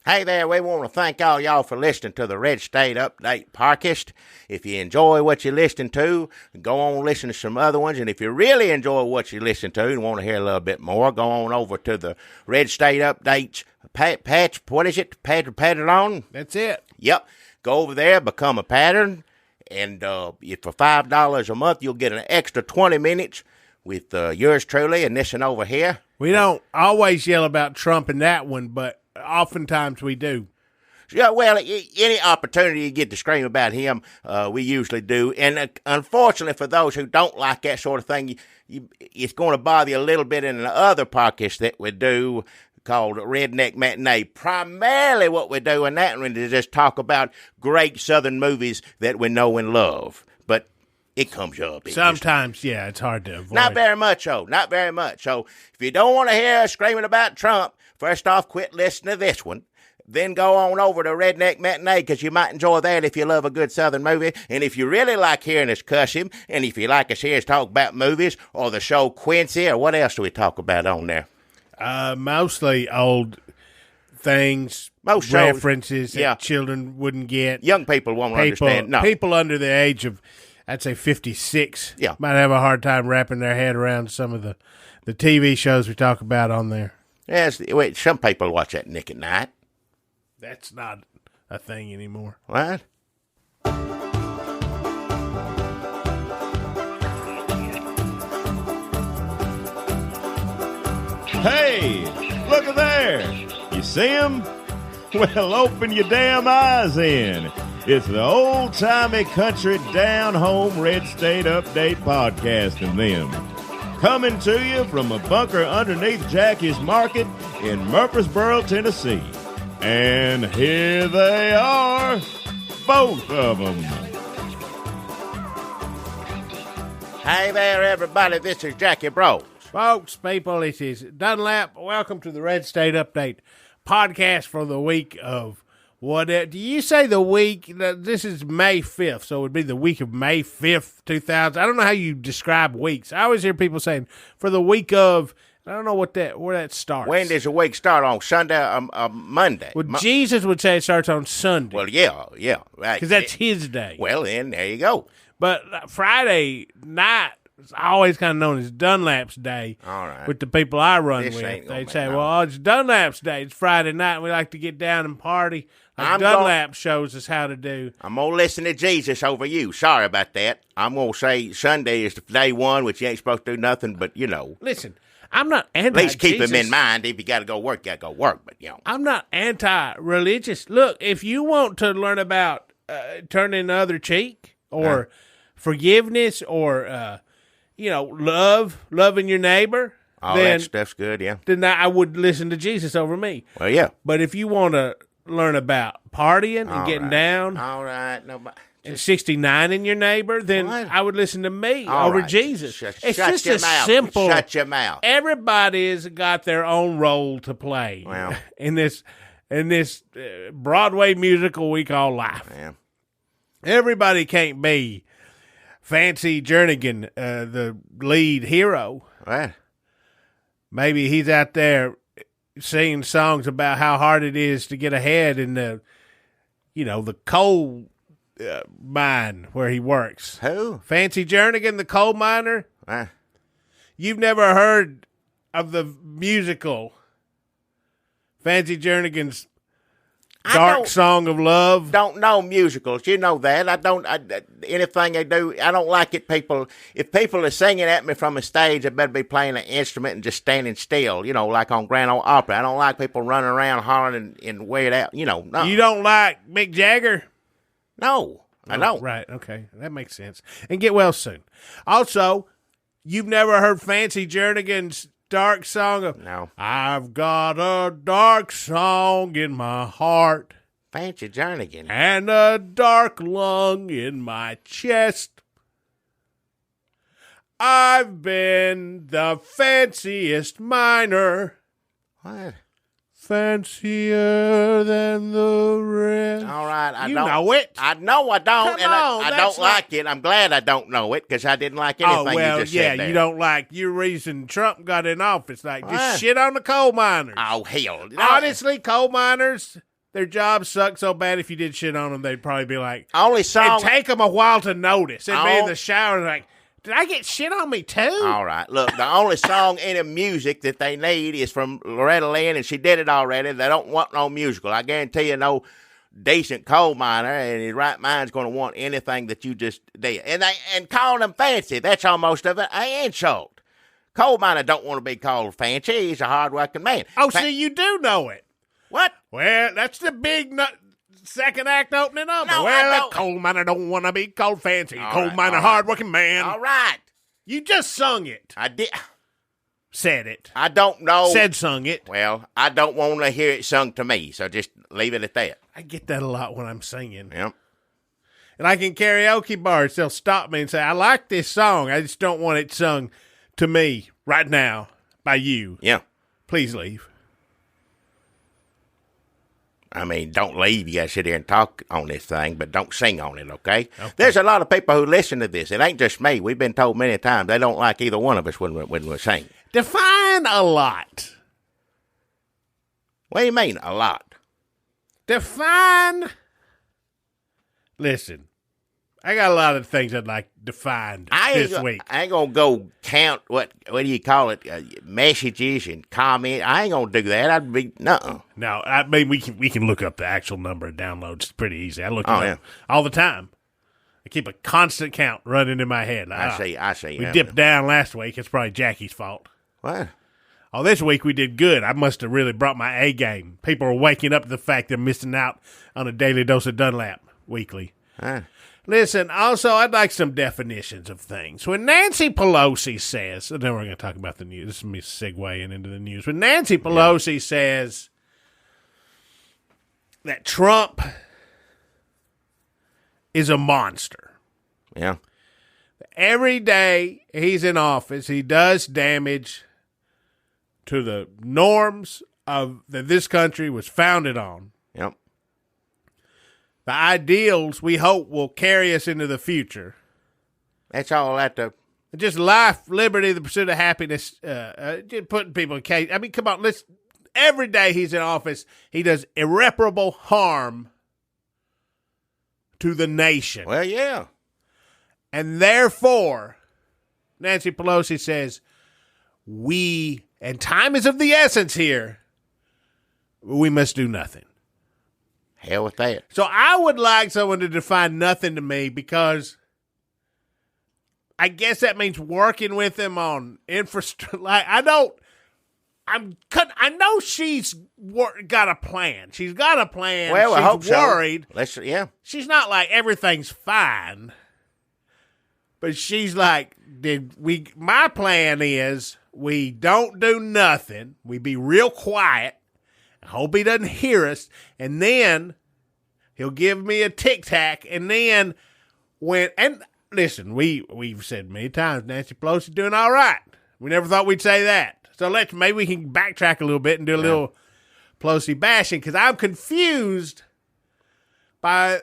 Hey there, we want to thank all y'all for listening to the Red State Update podcast. If you enjoy what you're listening to, go on and listen to some other ones. And if you really enjoy what you listen to and want to hear a little bit more, go on over to the Red State Updates patch. What is it? Patreon? That's it. Yep. Go over there, become a pattern. And if for $5 a month, you'll get an extra 20 minutes with yours truly and this and over here. We don't always yell about Trump in that one, but oftentimes we do. Yeah, well, any opportunity you get to scream about him, we usually do. And unfortunately, for those who don't like that sort of thing, it's going to bother you a little bit in the other podcast that we do called Redneck Matinee. Primarily what we do in that one is just talk about great Southern movies that we know and love. But it comes up. Sometimes, yeah, it's hard to avoid. Not very much, though. Not very much. So if you don't want to hear us screaming about Trump, first off, quit listening to this one. Then go on over to Redneck Matinee, because you might enjoy that if you love a good Southern movie. And if you really like hearing us cuss him, and if you like us hear us talk about movies, or the show Quincy, or what else do we talk about on there? Mostly old things, most references shows, that children wouldn't get. Young people won't understand. No. People under the age of, I'd say 56, yeah, might have a hard time wrapping their head around some of the TV shows we talk about on there. Yes, wait, some people watch that Nick at Night. That's not a thing anymore. What? Hey, look at there. You see him? Well, open your damn eyes in. It's the old-timey country down-home Red State Update podcast and them. Coming to you from a bunker underneath Jackie's Market in Murfreesboro, Tennessee. And here they are, both of them. Hey there, everybody. This is Jackie Bros. Folks, people, this is Dunlap. Welcome to the Red State Update podcast for the week of what? Do you say the week? This is May 5th, so it would be the week of May 5th, 2000. I don't know how you describe weeks. I always hear people saying for the week of. I don't know where that starts. When does the week start? On Sunday or Monday? Well, Jesus would say it starts on Sunday. Well, yeah, right. Because that's his day. Well, then, there you go. But Friday night is always kind of known as Dunlap's Day. All right. With the people I run This with. They say, well, it's Dunlap's Day. It's Friday night, and we like to get down and party. Like Dunlap shows us how to do. I'm going to listen to Jesus over you. Sorry about that. I'm going to say Sunday is day one, which you ain't supposed to do nothing, but, you know. Listen. I'm not anti-Jesus. At least keep him in mind. If you got to go work, you got to go work. But you know, I'm not anti-religious. Look, if you want to learn about turning the other cheek, or forgiveness, or loving your neighbor, that stuff's good. Yeah. Then I would listen to Jesus over me. Well, yeah. But if you want to learn about partying and getting down, all right, and 69 in your neighbor, then I would listen to me over Jesus. It's just as simple. Shut your mouth. Everybody's got their own role to play in this Broadway musical we call life. Yeah. Everybody can't be Fancy Jernigan, the lead hero. Right. Maybe he's out there singing songs about how hard it is to get ahead in the coal mine where he works. Who? Fancy Jernigan, the coal miner. You've never heard of the musical Fancy Jernigan's Dark Song of Love? Don't know musicals. You know that. Anything they do, I don't like it. If people are singing at me from a stage, they better be playing an instrument and just standing still, like on Grand Ole Opry. I don't like people running around hollering and wear it out, no. You don't like Mick Jagger? No, I don't. Right, okay. That makes sense. And get well soon. Also, you've never heard Fancy Jernigan's Dark Song of... No. I've got a dark song in my heart. Fancy Jernigan. And a dark lung in my chest. I've been the fanciest miner. What? Fancier than the rest. All right, I don't. You know it. I know I don't, Come on, I don't like it. I'm glad I don't know it, because I didn't like anything you just said there. You don't like your reason Trump got in office. Just shit on the coal miners. Oh, hell. Honestly, coal miners, Their jobs suck so bad if you did shit on them, they'd probably be like, Only song. it'd take them a while to notice. They'd be in Oh. the shower and like, did I get shit on me too? All right. Look, the only song in the music that they need is from Loretta Lynn, and she did it already. They don't want no musical. I guarantee you no decent coal miner in his right mind's going to want anything that you just did. And calling them fancy, that's almost of an insult. Coal miner don't want to be called fancy. He's a hard-working man. Oh, so you do know it. What? Well, that's the big second act opening number. No, I well, a don't. coal miner don't want to be called fancy. All Coal right, miner, all right. hard-working man. All right. You just sung it. I did. Said it. I don't know. Said sung it. Well, I don't want to hear it sung to me, so just leave it at that. I get that a lot when I'm singing. Yep. And like in karaoke bars, they'll stop me and say, I like this song. I just don't want it sung to me right now by you. Yeah. Please leave. I mean, don't leave. You got to sit here and talk on this thing, but don't sing on it, okay? There's a lot of people who listen to this. It ain't just me. We've been told many times they don't like either one of us when we sing. Define a lot. What do you mean, a lot? Define. Listen, I got a lot of things I'd like defined this week. I ain't going to go count, what do you call it, messages and comment. I ain't going to do that. I'd be, nuh-uh. No, I mean, we can look up the actual number of downloads. It's pretty easy. I look it up yeah. all the time. I keep a constant count running in my head. I see. We dipped down last week. It's probably Jackie's fault. What? Oh, this week we did good. I must have really brought my A game. People are waking up to the fact they're missing out on a daily dose of Dunlap weekly. Huh? Listen, also, I'd like some definitions of things. When Nancy Pelosi says, and then we're going to talk about the news. This is me segueing into the news. When Nancy Pelosi says that Trump is a monster. Yeah. Every day he's in office, he does damage to the norms of that this country was founded on. Yep. The ideals we hope will carry us into the future. That's all that Just life, liberty, the pursuit of happiness, just putting people in case. I mean, come on, every day he's in office, he does irreparable harm to the nation. Well, yeah. And therefore, Nancy Pelosi says, and time is of the essence here, we must do nothing. Hell with that. So I would like someone to define nothing to me, because I guess that means working with them on infrastructure. Like, I know she's got a plan. She's got a plan. Well, I hope she's worried. So. Yeah. She's not like everything's fine, but she's like, my plan is we don't do nothing. We be real quiet. I hope he doesn't hear us. And then he'll give me a tic-tac. And then and listen, we've said many times, Nancy Pelosi's doing all right. We never thought we'd say that. So maybe we can backtrack a little bit and do a little Pelosi bashing, because I'm confused by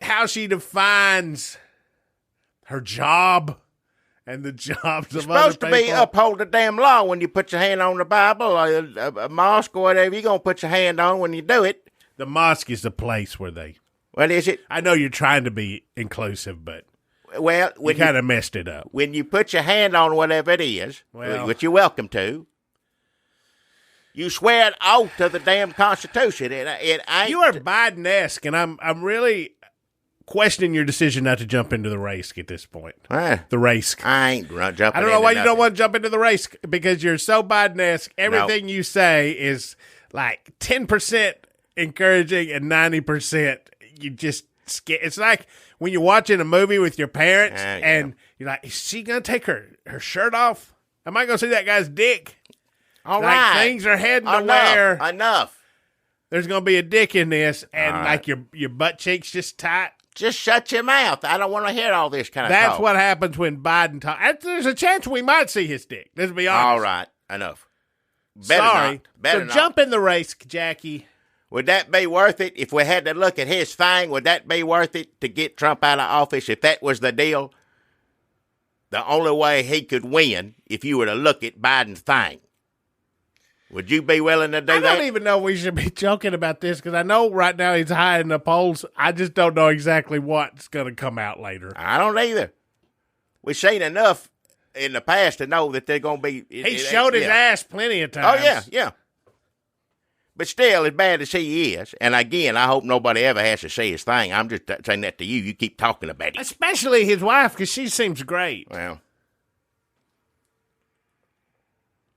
how she defines her job and the jobs You're of other supposed to be people. uphold the damn law when you put your hand on the Bible or a mosque or whatever you're going to put your hand on when you do it. The mosque is the place where they... What is it? I know you're trying to be inclusive, but Well, you kind of messed it up. when you put your hand on whatever it is, Well- which you're welcome to, you swear an oath to the damn Constitution. It ain't. You are Biden-esque, and I'm really questioning your decision not to jump into the race at this point. The race. I ain't jumping. I don't know why you don't want to jump into the race, because you're so Biden-esque. Everything you say is like 10% encouraging and 90% you just scared. It's like when you're watching a movie with your parents and you're like, is she going to take her shirt off? Am I going to see that guy's dick? All like right. Things are heading to where Enough. there's going to be a dick in this, and like your butt cheeks just tight. Just shut your mouth. I don't want to hear all this kind of talk. That's what happens when Biden talks. There's a chance we might see his dick. Let's be honest. All right. Enough. Better Sorry. not. Better So not. jump in the race, Jackie. Would that be worth it if we had to look at his thing? Would that be worth it to get Trump out of office if that was the deal? The only way he could win if you were to look at Biden's thing. Would you be willing to do that? I don't even know we should be joking about this because I know right now he's high in the polls. I just don't know exactly what's going to come out later. I don't either. We've seen enough in the past to know that they're going to be. He showed his ass plenty of times. Oh, yeah. But still, as bad as he is, and again, I hope nobody ever has to see his thing. I'm just saying that to you. You keep talking about it. Especially his wife, because she seems great. Well.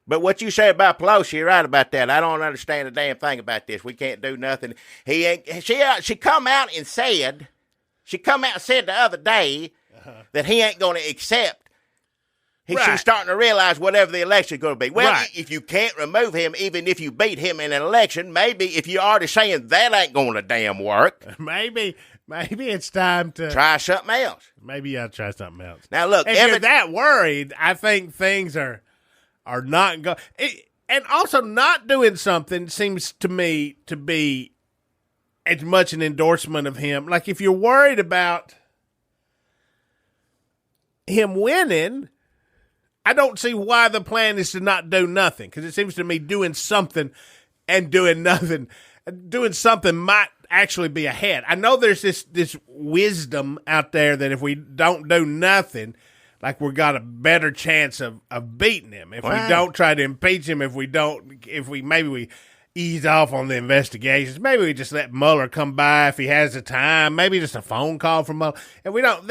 But what you say about Pelosi, you're right about that. I don't understand a damn thing about this. We can't do nothing. She come out and said the other day that he ain't going to accept. She's starting to realize whatever the election's going to be. Well, if you can't remove him, even if you beat him in an election, maybe if you're already saying that ain't going to damn work. Maybe it's time to try something else. Maybe I'll try something else. Now, look. If you're that worried, I think things are not going. And also not doing something seems to me to be as much an endorsement of him. Like if you're worried about him winning, I don't see why the plan is to not do nothing. Because it seems to me doing something and doing nothing, doing something might actually be ahead. I know there's this wisdom out there that if we don't do nothing, like we got a better chance of beating him. If we don't try to impeach him, if we ease off on the investigations, maybe we just let Mueller come by if he has the time, maybe just a phone call from Mueller. And we don't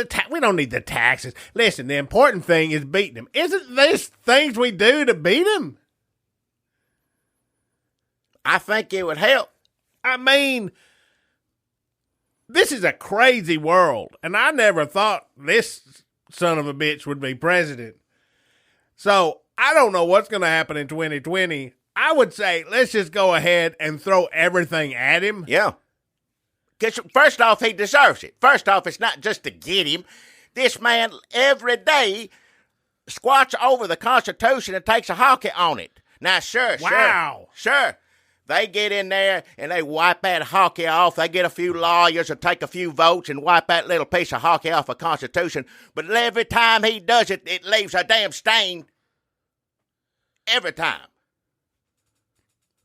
need the taxes. Listen, the important thing is beating him. Isn't this things we do to beat him? I think it would help. I mean, this is a crazy world, and I never thought this son of a bitch would be president. So I don't know what's going to happen in 2020. I would say let's just go ahead and throw everything at him. Yeah. Because first off, he deserves it. First off, it's not just to get him. This man every day squats over the Constitution and takes a hockey on it. Now, sure. They get in there and they wipe that hockey off. They get a few lawyers and take a few votes and wipe that little piece of hockey off the Constitution. But every time he does it, it leaves a damn stain. Every time.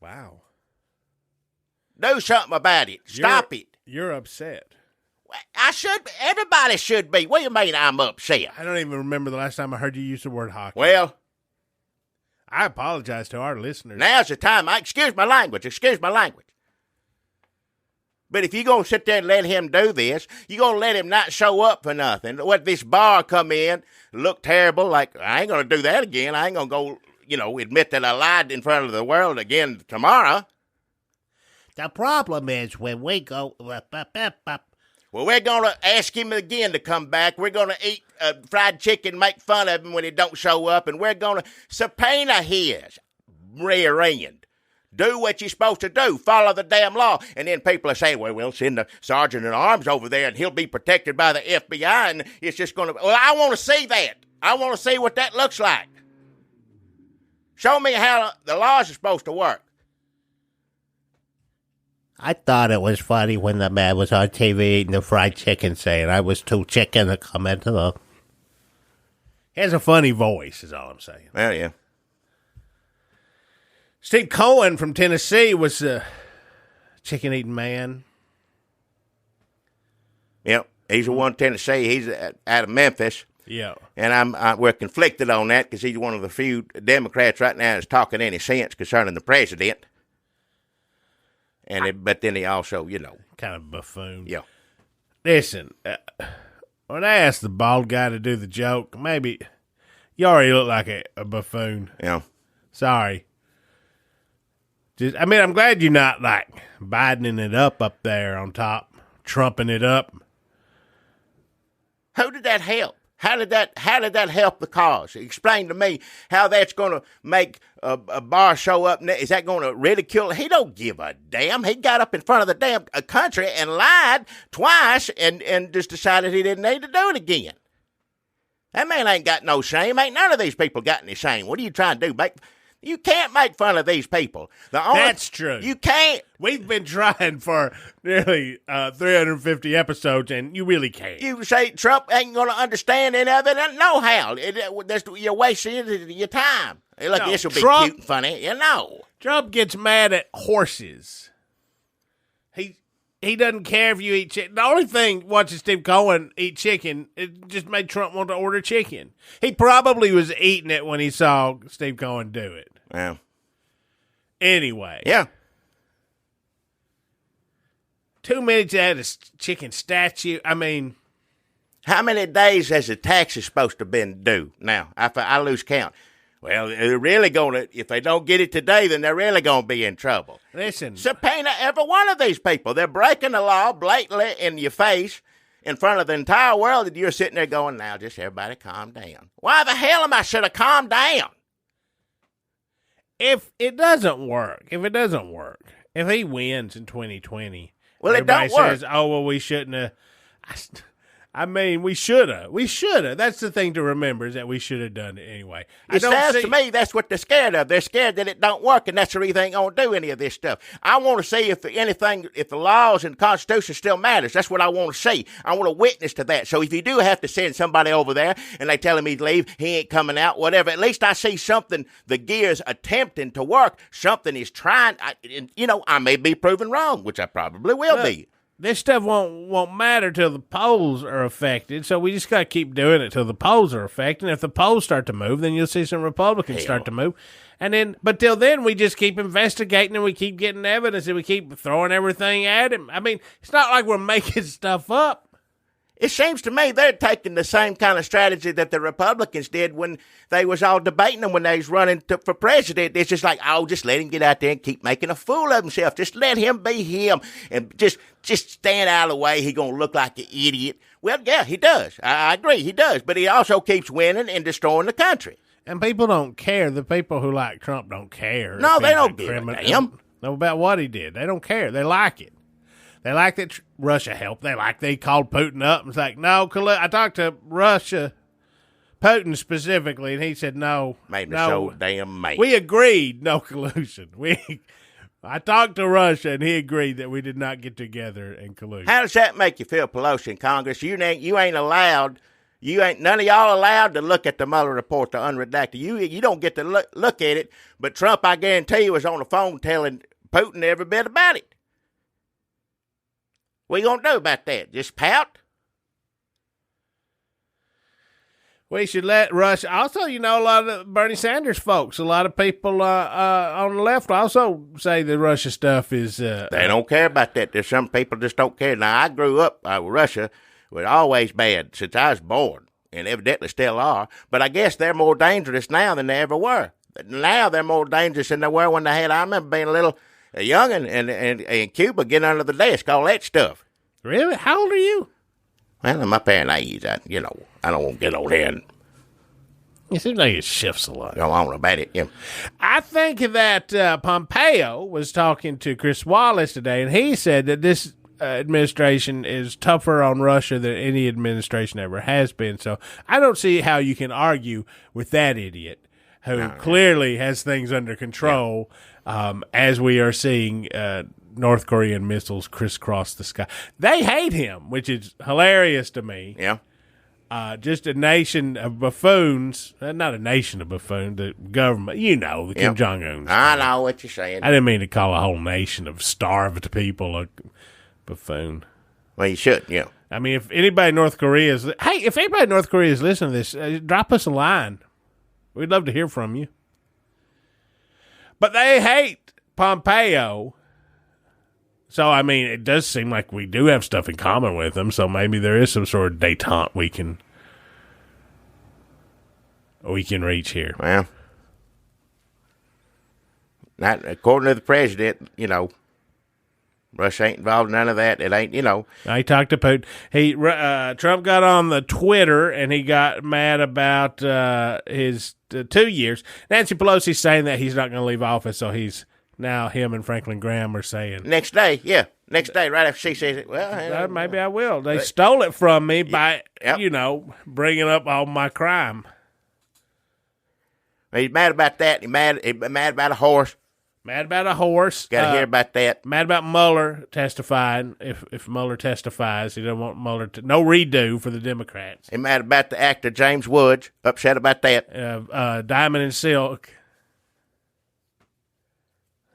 Wow. Do something about it. Stop it. You're upset. I should. Everybody should be. What do you mean I'm upset? I don't even remember the last time I heard you use the word hockey. Well, I apologize to our listeners. Now's the time. Excuse my language. But if you're going to sit there and let him do this, you're going to let him not show up for nothing. Let this bar come in, look terrible, like, I ain't going to do that again. I ain't going to go, admit that I lied in front of the world again tomorrow. The problem is when we go... Well, we're going to ask him again to come back. We're going to eat fried chicken, make fun of him when he don't show up, and we're going to subpoena his rear end. Do what you're supposed to do. Follow the damn law. And then people are saying, well, we'll send the sergeant at arms over there, and he'll be protected by the FBI, and it's just going to... Well, I want to see that. I want to see what that looks like. Show me how the laws are supposed to work. I thought it was funny when the man was on TV eating the fried chicken saying I was too chicken to come into the... He has a funny voice, is all I'm saying. Well, yeah. Steve Cohen from Tennessee was a chicken-eating man. Yep, he's the one in Tennessee. He's out of Memphis. Yeah. And we're conflicted on that because he's one of the few Democrats right now that's talking any sense concerning the president. But then he also, kind of buffoon. Yeah. Listen, when I asked the bald guy to do the joke, maybe you already look like a buffoon. Yeah. Sorry. I'm glad you're not like Bidening it up there on top, trumping it up. Who did that help? How did that help the cause? Explain to me how that's going to make a bar show up. Is that going to ridicule? He don't give a damn. He got up in front of the damn country and lied twice and just decided he didn't need to do it again. That man ain't got no shame. Ain't none of these people got any shame. What are you trying to do? You can't make fun of these people. That's true. You can't. We've been trying for nearly 350 episodes, and you really can't. You say Trump ain't going to understand any of it? No how. You're wasting your time. Look, this will be cute and funny. Trump gets mad at horses. He doesn't care if you eat chicken. The only thing watching Steve Cohen eat chicken, it just made Trump want to order chicken. He probably was eating it when he saw Steve Cohen do it. Yeah. Anyway. Yeah. 2 minutes at a chicken statue. I mean, how many days has the taxes supposed to been due now? I lose count. Well, they're really going to, if they don't get it today, then they're really going to be in trouble. Listen. Subpoena every one of these people. They're breaking the law blatantly in your face in front of the entire world, and you're sitting there going, now, just everybody calm down. Why the hell am I should have calmed down? If it doesn't work, if he wins in 2020, well, it don't work. Says, oh, well, we shouldn't have. I mean, we should have. That's the thing to remember, is that we should have done it anyway. It sounds to me that's what they're scared of. They're scared that it don't work, and that's the reason they ain't going to do any of this stuff. I want to see if the laws and the Constitution still matters. That's what I want to see. I want to witness to that. So if you do have to send somebody over there and they tell him he'd leave, he ain't coming out, whatever, at least I see something, the gears attempting to work. Something is trying. I may be proven wrong, which I probably will be. This stuff won't matter till the polls are affected, so we just got to keep doing it till the polls are affected. And if the polls start to move, then you'll see some Republicans start to move. But till then, we just keep investigating and we keep getting evidence and we keep throwing everything at him. I mean, it's not like we're making stuff up. It seems to me they're taking the same kind of strategy that the Republicans did when they was all debating them when they was running for president. It's just like, oh, just let him get out there and keep making a fool of himself. Just let him be him and just stand out of the way. He gonna look like an idiot. Well, yeah, he does. I agree, he does. But he also keeps winning and destroying the country. And people don't care. The people who like Trump don't care. No, they don't give a damn. Know about what he did. They don't care. They like it. They like that Russia helped. They like they called Putin up and was like, no, I talked to Russia, Putin specifically, and he said no. Made me so damn mad. We agreed, no collusion. I talked to Russia, and he agreed that we did not get together and collude. How does that make you feel, Pelosi in Congress? You ain't allowed. None of y'all allowed to look at the Mueller report, the unredacted. You don't get to look at it. But Trump, I guarantee you, was on the phone telling Putin every bit about it. What you gonna do about that? Just pout? We should let Russia. Also, a lot of Bernie Sanders folks, a lot of people on the left also say the Russia stuff is. They don't care about that. There's some people just don't care. Now, I grew up with Russia. Was always bad since I was born, and evidently still are. But I guess they're more dangerous now than they ever were. Now they're more dangerous than they were when they had. I remember being a little young and Cuba getting under the desk, all that stuff. Really? How old are you? Well, in my parent age, I don't want to get on there and. It seems like it shifts a lot. Go on about it, yeah. I think that Pompeo was talking to Chris Wallace today, and he said that this administration is tougher on Russia than any administration ever has been. So I don't see how you can argue with that idiot who clearly has things under control as we are seeing North Korean missiles crisscross the sky. They hate him, which is hilarious to me. Yeah. Just a nation of buffoons. Not a nation of buffoons, the government. The Kim Jong-un. I know what you're saying. I didn't mean to call a whole nation of starved people a buffoon. Well, you should, yeah. I mean, if anybody in North Korea is listening to this, drop us a line. We'd love to hear from you. But they hate Pompeo. So, I mean, it does seem like we do have stuff in common with them, so maybe there is some sort of détente we can reach here. Well, not according to the president, Russia ain't involved in none of that. It ain't, I talked to Putin. Trump got on the Twitter, and he got mad about his 2 years. Nancy Pelosi's saying that he's not going to leave office, so now him and Franklin Graham are saying. Next day, right after she says it. Well, maybe I will. They stole it from me by, bringing up all my crime. He's mad about that. He's mad about a horse. Mad about a horse. Got to hear about that. Mad about Mueller testifying. If Mueller testifies, he doesn't want Mueller to. No redo for the Democrats. He's mad about the actor James Woods. Upset about that. Diamond and Silk.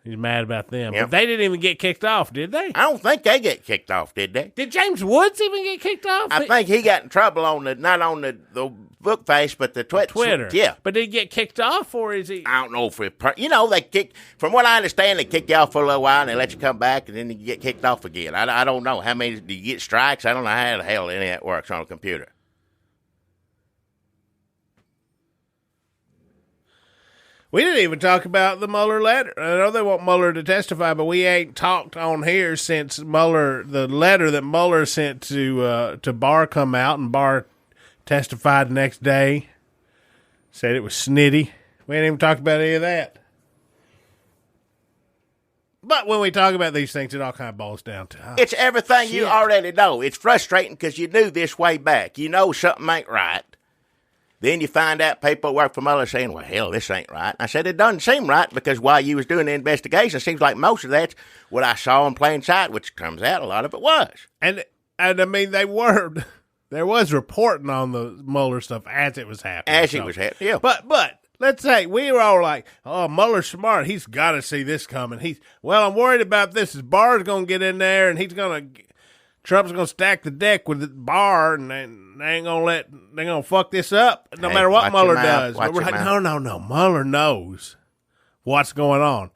He's mad about them. Yep. But they didn't even get kicked off, did they? I don't think they get kicked off, did they? Did James Woods even get kicked off? I think he got in trouble on not on the book face, but the Twitter. Yeah. But did he get kicked off, or is he? I don't know if they kick. From what I understand, they kick you off for a little while and they let you come back, and then you get kicked off again. I don't know how many do you get strikes. I don't know how the hell any of that works on a computer. We didn't even talk about the Mueller letter. I know they want Mueller to testify, but we ain't talked on here since the letter that Mueller sent to Barr come out, and Barr testified the next day. Said it was snitty. We ain't even talked about any of that. But when we talk about these things, it all kind of boils down to it's everything you already know. It's frustrating because you knew this way back. You know something ain't right. Then you find out people work for Mueller saying, well, hell, this ain't right. I said, it doesn't seem right because while you was doing the investigation, it seems like most of that's what I saw in plain sight, which comes out a lot of it was. And I mean, there was reporting on the Mueller stuff as it was happening. It was happening, yeah. But let's say we were all like, oh, Mueller's smart. He's got to see this coming. I'm worried about this. Is Barr's going to get in there and Trump's going to stack the deck with Barr, and they're going to fuck this up no matter what Mueller does. But we're like, no, Mueller knows what's going on.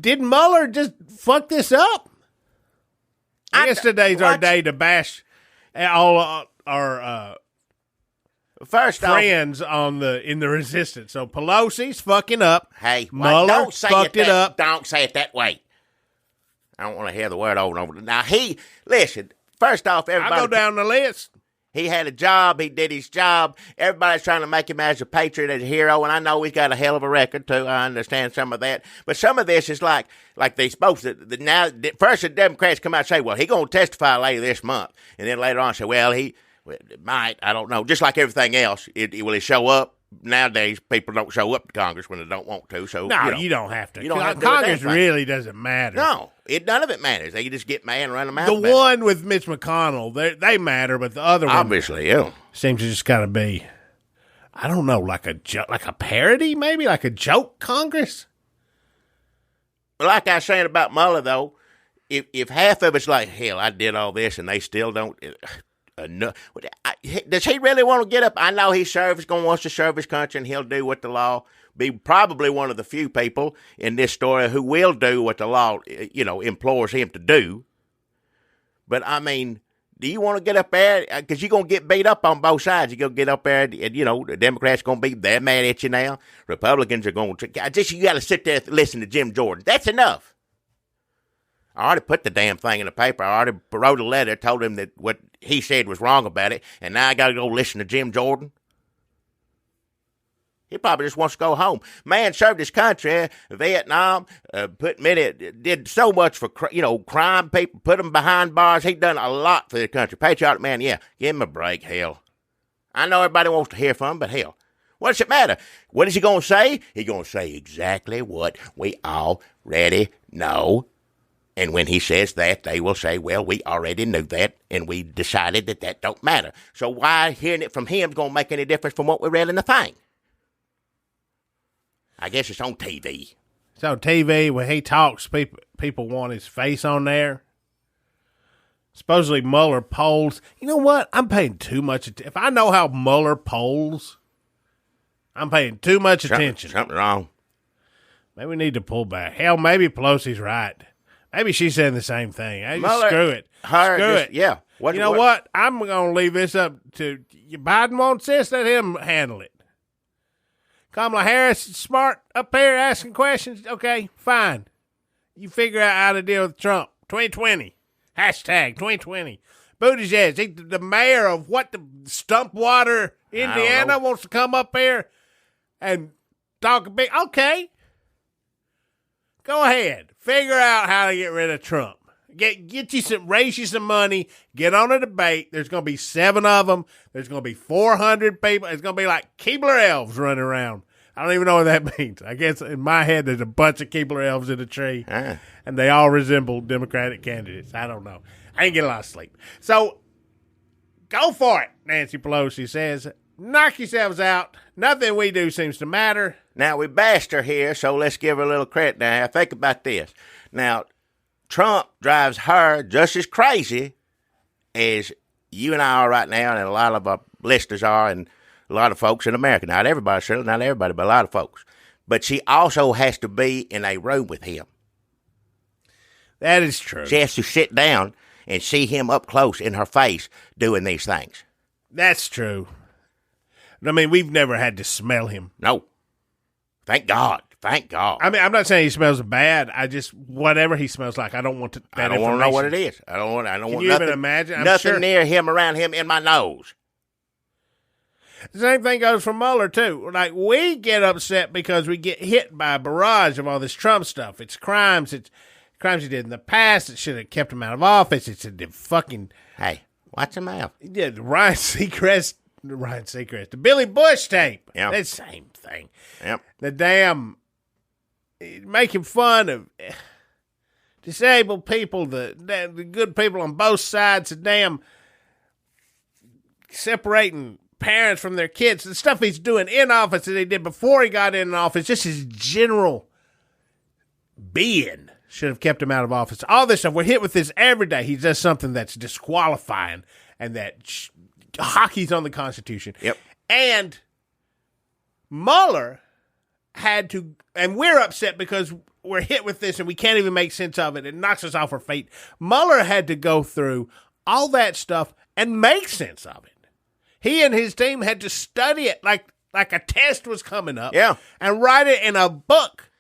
Did Mueller just fuck this up? I guess today's our day to bash all our friends in the resistance. So Pelosi's fucking up. Hey, Mueller don't say fucked it up. Don't say it that way. I don't want to hear the word over and over. Now, listen, first off, everybody. I'll go down the list. He had a job. He did his job. Everybody's trying to make him as a patriot, as a hero, and I know he's got a hell of a record, too. I understand some of that. But some of this is like they supposed to. Now, first the Democrats come out and say, well, he's going to testify later this month. And then later on say, well, he might. I don't know. Just like everything else, will he show up? Nowadays, people don't show up to Congress when they don't want to. So you don't have to. You don't have to Congress really doesn't matter. No, none of it matters. They just get mad and run them out. The one with Mitch McConnell, they matter, but the other one obviously, yeah, seems to just kind of be, I don't know, like a parody, maybe like a joke Congress. Like I was saying about Mueller, though, if half of it's like, hell, I did all this, and they still don't. No, does he really want to get up? I know wants to serve his country, and he'll do what the law. Be probably one of the few people in this story who will do what the law, implores him to do. But I mean, do you want to get up there? Because you're gonna get beat up on both sides. You're gonna get up there, and the Democrats gonna be that mad at you now. Republicans are going to you got to sit there and listen to Jim Jordan. That's enough. I already put the damn thing in the paper. I already wrote a letter, told him that what he said was wrong about it, and now I got to go listen to Jim Jordan. He probably just wants to go home. Man served his country, Vietnam, did so much for, crime people, put them behind bars. He done a lot for the country. Patriotic man, yeah, give him a break, hell. I know everybody wants to hear from him, but hell, what does it matter? What is he going to say? He's going to say exactly what we already know. And when he says that, they will say, well, we already knew that, and we decided that don't matter. So why hearing it from him is going to make any difference from what we read in the thing? I guess it's on TV. It's on TV. When he talks, people want his face on there. Supposedly Mueller polls. You know what? I'm paying too much attention. If I know how Mueller polls, I'm paying too much attention. Something wrong. Maybe we need to pull back. Hell, maybe Pelosi's right. Maybe she's saying the same thing. Screw it. Screw it. Yeah. What? I'm going to leave this up to Biden wants this. Let him handle it. Kamala Harris is smart up here asking questions. Okay, fine. You figure out how to deal with Trump. 2020. Hashtag 2020. Buttigieg, he, the mayor of the Stumpwater, Indiana, wants to come up here and talk a big. Okay. Go ahead. Figure out how to get rid of Trump. Raise you some money. Get on a debate. There's going to be 7 of them. There's going to be 400 people. It's going to be like Keebler elves running around. I don't even know what that means. I guess in my head there's a bunch of Keebler elves in a tree, and they all resemble Democratic candidates. I don't know. I ain't getting a lot of sleep. So go for it, Nancy Pelosi says. knock yourselves out. Nothing we do seems to matter. Now, we bashed her here, so let's give her a little credit. Now, think about this. Now, Trump drives her just as crazy as you and I are right now, and a lot of our listeners are, and a lot of folks in America. Not everybody, certainly not everybody, but a lot of folks. But she also has to be in a room with him. That is true. She has to sit down and see him up close in her face doing these things. That's true. I mean, we've never had to smell him. No. Thank God. Thank God. I mean, I'm not saying he smells bad. I just, whatever he smells like, I don't want to. I don't want to know what it is. I don't want Can you you nothing, even imagine? I'm nothing sure. near him, around him, in my nose. The same thing goes for Mueller, too. Like, we get upset because we get hit by a barrage of all this Trump stuff. It's crimes. It's crimes he did in the past. It should have kept him out of office. It's a fucking. Hey, watch your mouth. Yeah, the Ryan Seacrest, the Billy Bush tape. Yeah. It's the same thing. Yep. The damn making fun of disabled people, the good people on both sides, the damn separating parents from their kids, the stuff he's doing in office that he did before he got in office, just his general being should have kept him out of office. All this stuff, we're hit with this every day. He does something that's disqualifying and that hockey's on the Constitution. Yep. And Mueller had to, and we're upset because we're hit with this and we can't even make sense of it. It knocks us off our feet. Mueller had to go through all that stuff and make sense of it. He and his team had to study it like a test was coming up. Yeah. And write it in a book.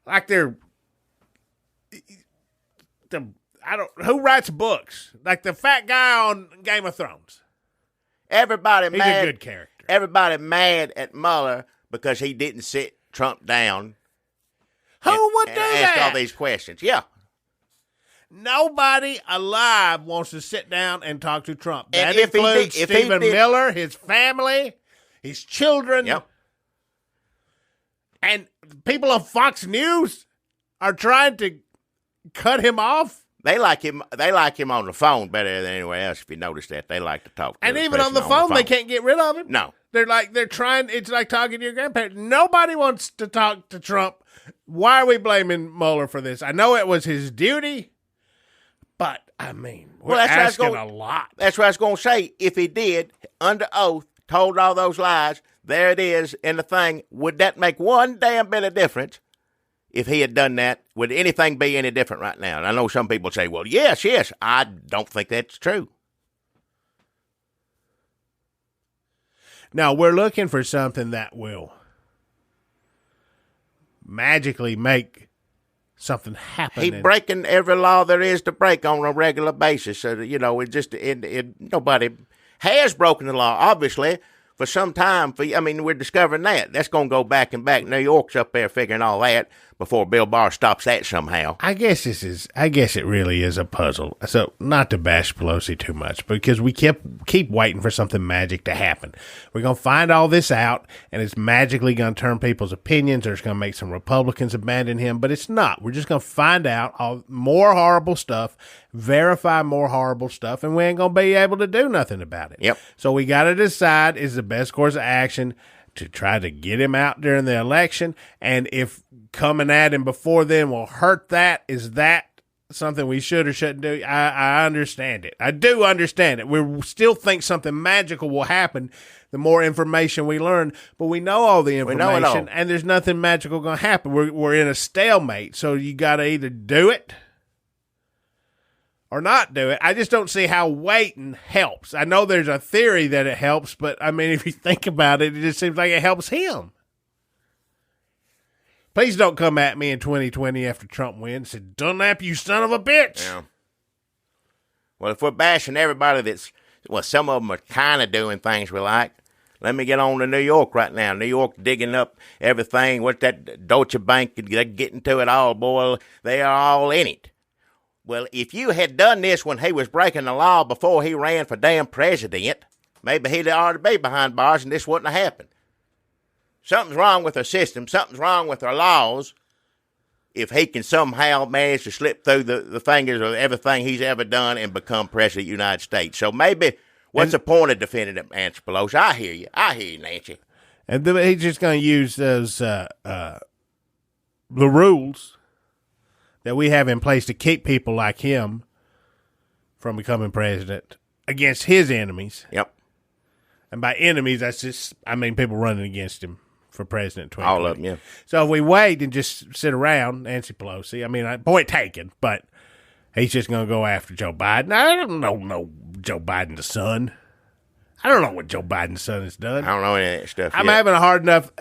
Like who writes books? Like the fat guy on Game of Thrones. Everybody He's mad. a good character. Everybody mad at Mueller because he didn't sit Trump down. Who would do ask that? all these questions. Yeah. Nobody alive wants to sit down and talk to Trump. That And if he includes did- if he Stephen did- Miller, his family, his children. Yep. And people on Fox News are trying to cut him off. They like him on the phone better than anywhere else, if you notice that. They like to talk to And the even on person the phone, they can't get rid of him. No. They're trying, it's like talking to your grandparents. Nobody wants to talk to Trump. Why are we blaming Mueller for this? I know it was his duty, but, I mean, we're asking a lot. That's what I was going to say. If he did, under oath, told all those lies, there it is in the thing. Would that make one damn bit of difference? If he had done that, would anything be any different right now? And I know some people say, well, yes. I don't think that's true. Now, we're looking for something that will magically make something happen. He's breaking every law there is to break on a regular basis. So, nobody has broken the law, obviously, for some time. We're discovering that. That's going to go back and back. New York's up there figuring all that before Bill Barr stops that somehow. I guess it really is a puzzle. So, not to bash Pelosi too much, because we keep waiting for something magic to happen. We're going to find all this out, and it's magically going to turn people's opinions, or it's going to make some Republicans abandon him, but it's not. We're just going to find out more horrible stuff, verify more horrible stuff, and we ain't going to be able to do nothing about it. Yep. So, we got to decide is the best course of action to try to get him out during the election, and if coming at him before then will hurt that, is that something we should or shouldn't do? I understand it. I do understand it. We still think something magical will happen the more information we learn, but we know all the information, We know it all. and there's nothing magical going to happen. We're in a stalemate, so you got to either do it or not do it. I just don't see how waiting helps. I know there's a theory that it helps, but I mean, if you think about it, it just seems like it helps him. Please don't come at me in 2020 after Trump wins and say, Dunlap, you son of a bitch. Yeah. Well, if we're bashing everybody some of them are kind of doing things we like. Let me get on to New York right now. New York digging up everything. What's that Deutsche Bank? They're getting to it all, boy. They are all in it. Well, if you had done this when he was breaking the law before he ran for damn president, maybe he'd already be behind bars and this wouldn't have happened. Something's wrong with our system. Something's wrong with our laws. If he can somehow manage to slip through the fingers of everything he's ever done and become president of the United States. So maybe What's the point of defending Nancy Pelosi? I hear you, Nancy. And then he's just going to use those the rules that we have in place to keep people like him from becoming president against his enemies. Yep. And by enemies, I mean people running against him for president. 2020. All of them, yeah. So if we wait and just sit around, Nancy Pelosi, I mean, point taken, but he's just going to go after Joe Biden. I don't know Joe Biden's son. I don't know what Joe Biden's son has done. I don't know any of that stuff I'm yet. having a hard enough,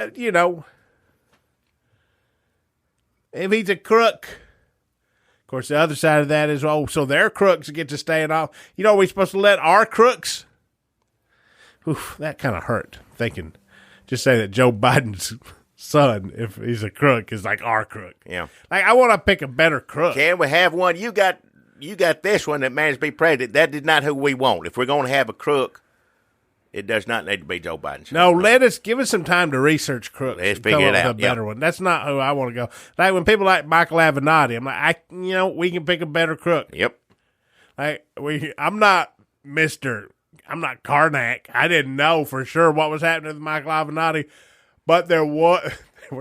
if he's a crook. Of course, the other side of that is, so their crooks get to stay off. Are we supposed to let our crooks? Oof, that kind of hurt. Thinking, just say that Joe Biden's son, if he's a crook, is like our crook. Yeah. Like, I want to pick a better crook. Can we have one? You got this one that managed to be president. That is not who we want. If we're going to have a crook, it does not need to be Joe Biden. No, give us some time to research crooks. Let's and figure come it up out. with a better one. That's not who I want to go. Like when people like Michael Avenatti, I'm like, we can pick a better crook. Yep. Like I'm not Karnak. I didn't know for sure what was happening with Michael Avenatti, but there were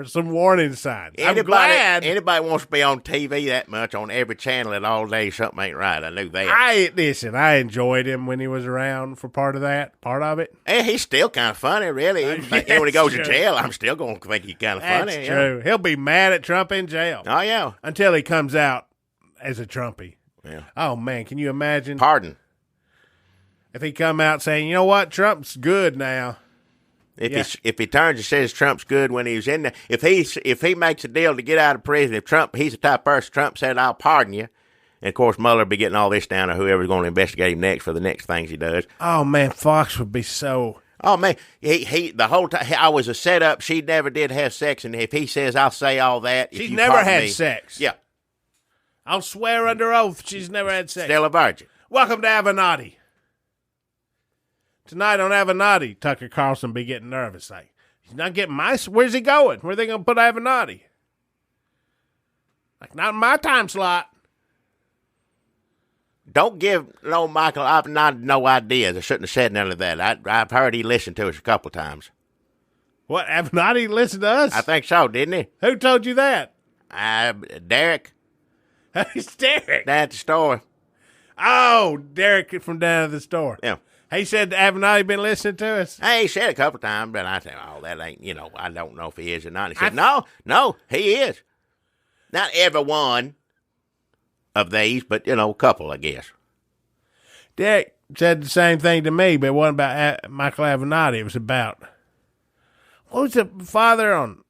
some warning signs. I'm glad. Anybody wants to be on TV that much on every channel and all day, something ain't right. I knew that. I enjoyed him when he was around for part of it. And he's still kind of funny, really. Even when he goes to jail, I'm still going to think he's kind of funny. That's true. He'll be mad at Trump in jail. Oh, yeah. Until he comes out as a Trumpy. Yeah. Oh, man, can you imagine? Pardon. If he come out saying, you know what, Trump's good now. If he turns and says Trump's good when he was in there, if he makes a deal to get out of prison, if he's the type of person Trump said, I'll pardon you. And of course, Mueller will be getting all this down to whoever's going to investigate him next for the next things he does. Oh man, Fox would be so. Oh man, he the whole time I was a setup. She never did have sex, and if he says I'll say all that, she's never had sex. Yeah, I'll swear under oath she's never had sex. Still a virgin. Welcome to Avenatti. Tonight on Avenatti, Tucker Carlson be getting nervous. Like, he's not getting where's he going? Where are they going to put Avenatti? Like, not in my time slot. Don't give Michael Avenatti no ideas. I shouldn't have said none of that. I've heard he listened to us a couple of times. What, Avenatti listened to us? I think so, didn't he? Who told you that? Derek. It's Derek. Down at the store. Oh, Derek from down at the store. Yeah. He said Avenatti been listening to us. Hey, he said a couple of times, but I said, that ain't, I don't know if he is or not. He said, no, he is. Not every one of these, but, a couple, I guess. Derek said the same thing to me, but it wasn't about Michael Avenatti. It was about, what was the father on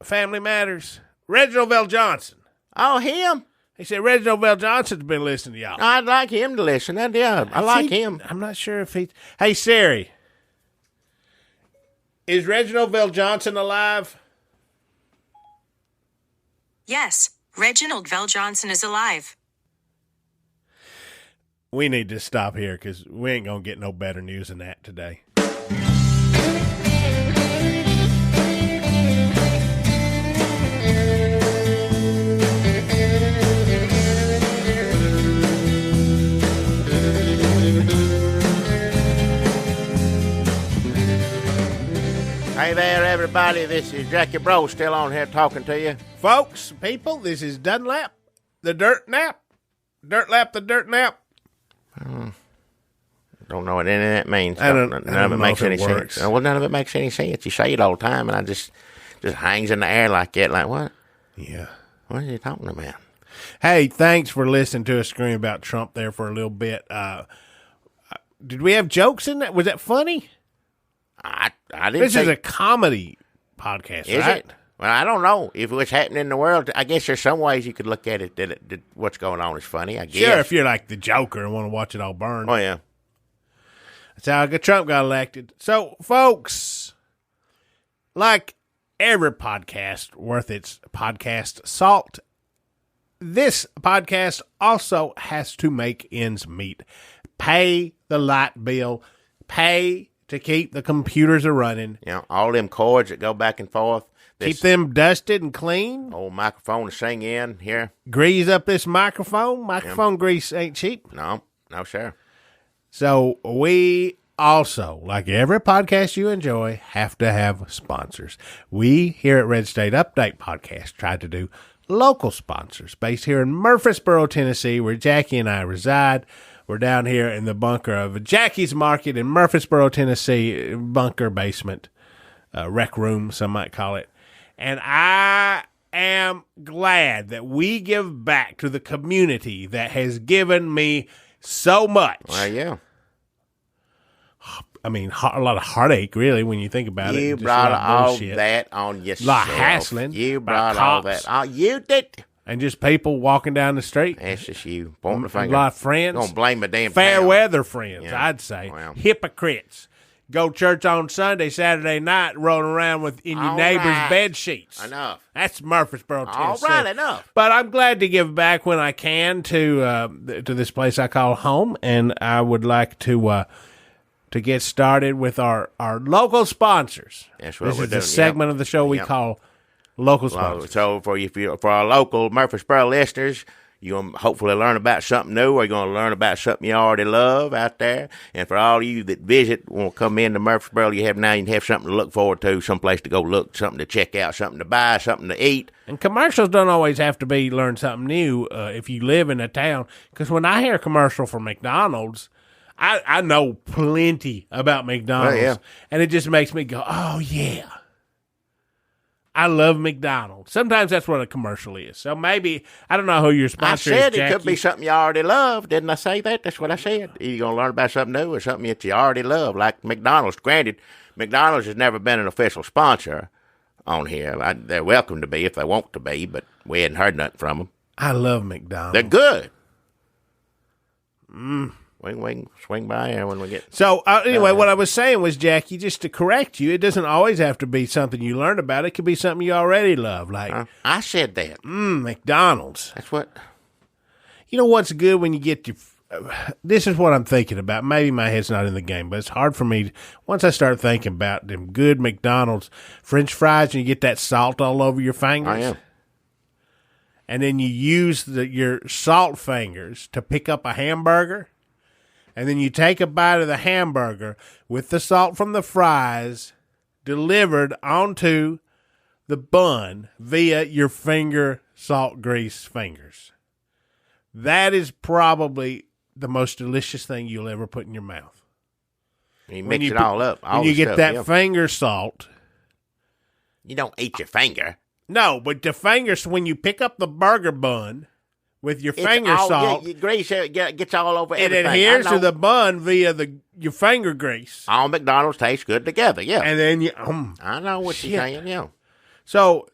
Family Matters? Reginald Vell Johnson. Oh, him? He said Reginald Vell Johnson's been listening to y'all. I'd like him to listen. Yeah, I like him. I'm not sure if he. Hey, Siri. Is Reginald Vell Johnson alive? Yes, Reginald Vell Johnson is alive. We need to stop here because we ain't going to get no better news than that today. Hey there, everybody. This is Jackie Bro still on here talking to you. Folks, people, this is Dunlap, the Dirt Nap. Dirtlap, the Dirt Nap. Don't know what any of that means. None of it makes any sense. Well, none of it makes any sense. You say it all the time, and I just hangs in the air like that. Like, what? Yeah. What are you talking about? Hey, thanks for listening to us scream about Trump there for a little bit. Did we have jokes in that? Was that funny? I didn't. This is a comedy podcast, is right? It? Well, I don't know if what's happening in the world. I guess there's some ways you could look at it that what's going on is funny. I guess. Sure, if you're like the Joker and want to watch it all burn. Oh yeah. That's how Trump got elected. So, folks, like every podcast worth its podcast salt, this podcast also has to make ends meet. Pay the light bill. Pay to keep the computers a running. All them cords that go back and forth. Keep them dusted and clean. Old microphone to sing in here. Grease up this microphone. Microphone grease ain't cheap. No, sir. So we also, like every podcast you enjoy, have to have sponsors. We here at Red State Update Podcast try to do local sponsors based here in Murfreesboro, Tennessee, where Jackie and I reside. We're down here in the bunker of Jackie's Market in Murfreesboro, Tennessee, bunker basement, rec room, some might call it. And I am glad that we give back to the community that has given me so much. Well, yeah. I mean, a lot of heartache, really, when you think about it. You Just brought a lot of all bullshit. that on yourself. A lot of hassling. You by brought all cops. that. Oh, you did. And just people walking down the street. That's just you. Pointing the A finger. lot of friends. Don't blame the damn Fair town. weather friends, Yeah. I'd say. Well. Hypocrites. Go church on Sunday, Saturday night, rolling around in your All neighbor's right. bed sheets. Enough. That's Murfreesboro, All Tennessee. right, enough. But I'm glad to give back when I can to this place I call home, and I would like to get started with our local sponsors. That's what this we're is doing. the segment of the show we Yep. call local sponsors. So for our local Murfreesboro listeners, you're going to hopefully learn about something new, or you're going to learn about something you already love out there. And for all of you that visit, want to come into Murfreesboro, you can have something to look forward to, someplace to go look, something to check out, something to buy, something to eat. And commercials don't always have to be learn something new if you live in a town. Because when I hear a commercial for McDonald's, I know plenty about McDonald's. Oh, yeah. And it just makes me go, oh, yeah. I love McDonald's. Sometimes that's what a commercial is. So maybe, I don't know who your I sponsor said is, it could Jackie. be something you already love. Didn't I say that? That's what I said. You're going to learn about something new or something that you already love, like McDonald's. Granted, McDonald's has never been an official sponsor on here. They're welcome to be if they want to be, but we hadn't heard nothing from them. I love McDonald's. They're good. We can swing by here when we get... So, anyway, what I was saying was, Jackie, just to correct you, it doesn't always have to be something you learned about. It could be something you already love, like I said that. McDonald's. That's what... You know what's good when you get your... this is what I'm thinking about. Maybe my head's not in the game, but it's hard for me. Once I start thinking about them good McDonald's French fries and you get that salt all over your fingers. I am. And then you use your salt fingers to pick up a hamburger. And then you take a bite of the hamburger with the salt from the fries delivered onto the bun via your finger salt grease fingers. That is probably the most delicious thing you'll ever put in your mouth. You mix it all up. All When you the get stuff, that yeah. finger salt. You don't eat your finger. No, but the fingers, when you pick up the burger bun with your It's finger all, salt, Yeah, your grease gets all over it everything. adheres I to know. the bun via your finger grease. All McDonald's tastes good together, yeah. And then you... I know what Shit. you're saying, yeah. So,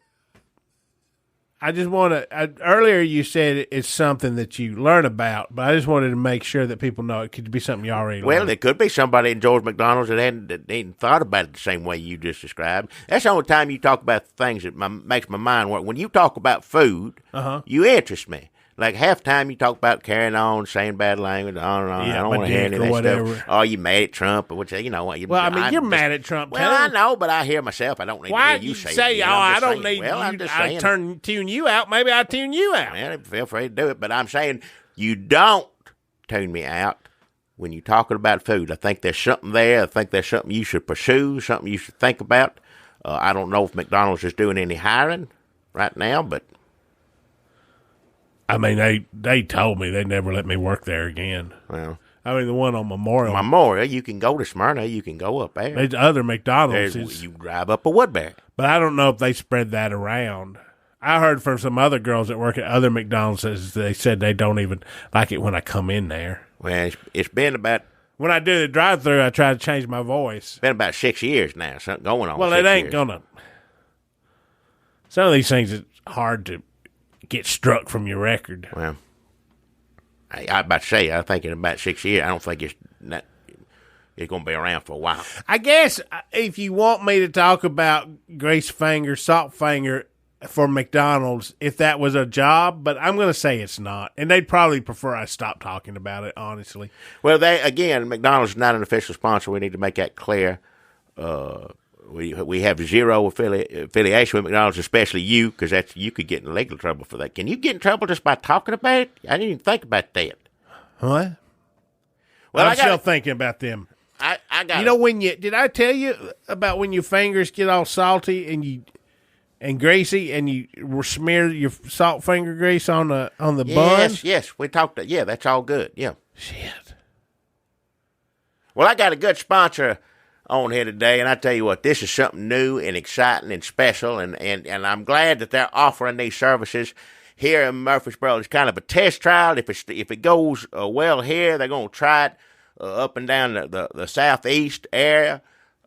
I just want to... earlier you said it's something that you learn about, but I just wanted to make sure that people know it could be something you already Well, learned. there could be somebody in George McDonald's that hadn't thought about it the same way you just described. That's the only time you talk about things that makes my mind work. When you talk about food, you interest me. Like half the time you talk about carrying on, saying bad language, on and on. Yeah, I don't my want to hear any dick of or that whatever. stuff. Oh, you mad at Trump or what? You know what? Well, I mean, you're mad at Trump. Well, I too. know, but I hear myself. I don't need Why to hear you say, say it. oh, I'm I just don't saying. need Well, I'm you. just I saying. tune you out. Maybe I tune you out. Well, feel free to do it, but I'm saying you don't tune me out when you're talking about food. I think there's something there. I think there's something you should pursue, something you should think about. I don't know if McDonald's is doing any hiring right now, but I mean, they told me they'd never let me work there again. well, I mean, the one on Memorial. Memorial, you can go to Smyrna, you can go up there. There's other McDonald's. You drive up a Woodbury. But I don't know if they spread that around. I heard from some other girls that work at other McDonald's, they said they don't even like it when I come in there. Well, it's been about When I do the drive-through, I try to change my voice. 6 years now. Something going on. Well, 6 it ain't years. gonna. Some of these things it's hard to get struck from your record. Well, I about to say, I think in about 6 years, I don't think it's going to be around for a while. I guess if you want me to talk about grease finger, salt finger for McDonald's, if that was a job, but I'm going to say it's not. And they'd probably prefer I stop talking about it, honestly. Well, McDonald's is not an official sponsor. We need to make that clear. We have zero affiliation with McDonald's, especially you, because you could get in legal trouble for that. Can you get in trouble just by talking about it? I didn't even think about that. What? Well, I'm still thinking about them. I got. You know did I tell you about when your fingers get all salty and greasy and you smear your salt finger grease on the bun? Yes, we talked. Yeah, that's all good. Yeah. Shit. Well, I got a good sponsor on here today, and I tell you what, this is something new and exciting and special, and I'm glad that they're offering these services here in Murfreesboro. It's kind of a test trial. If it goes well here, they're going to try it up and down the southeast area,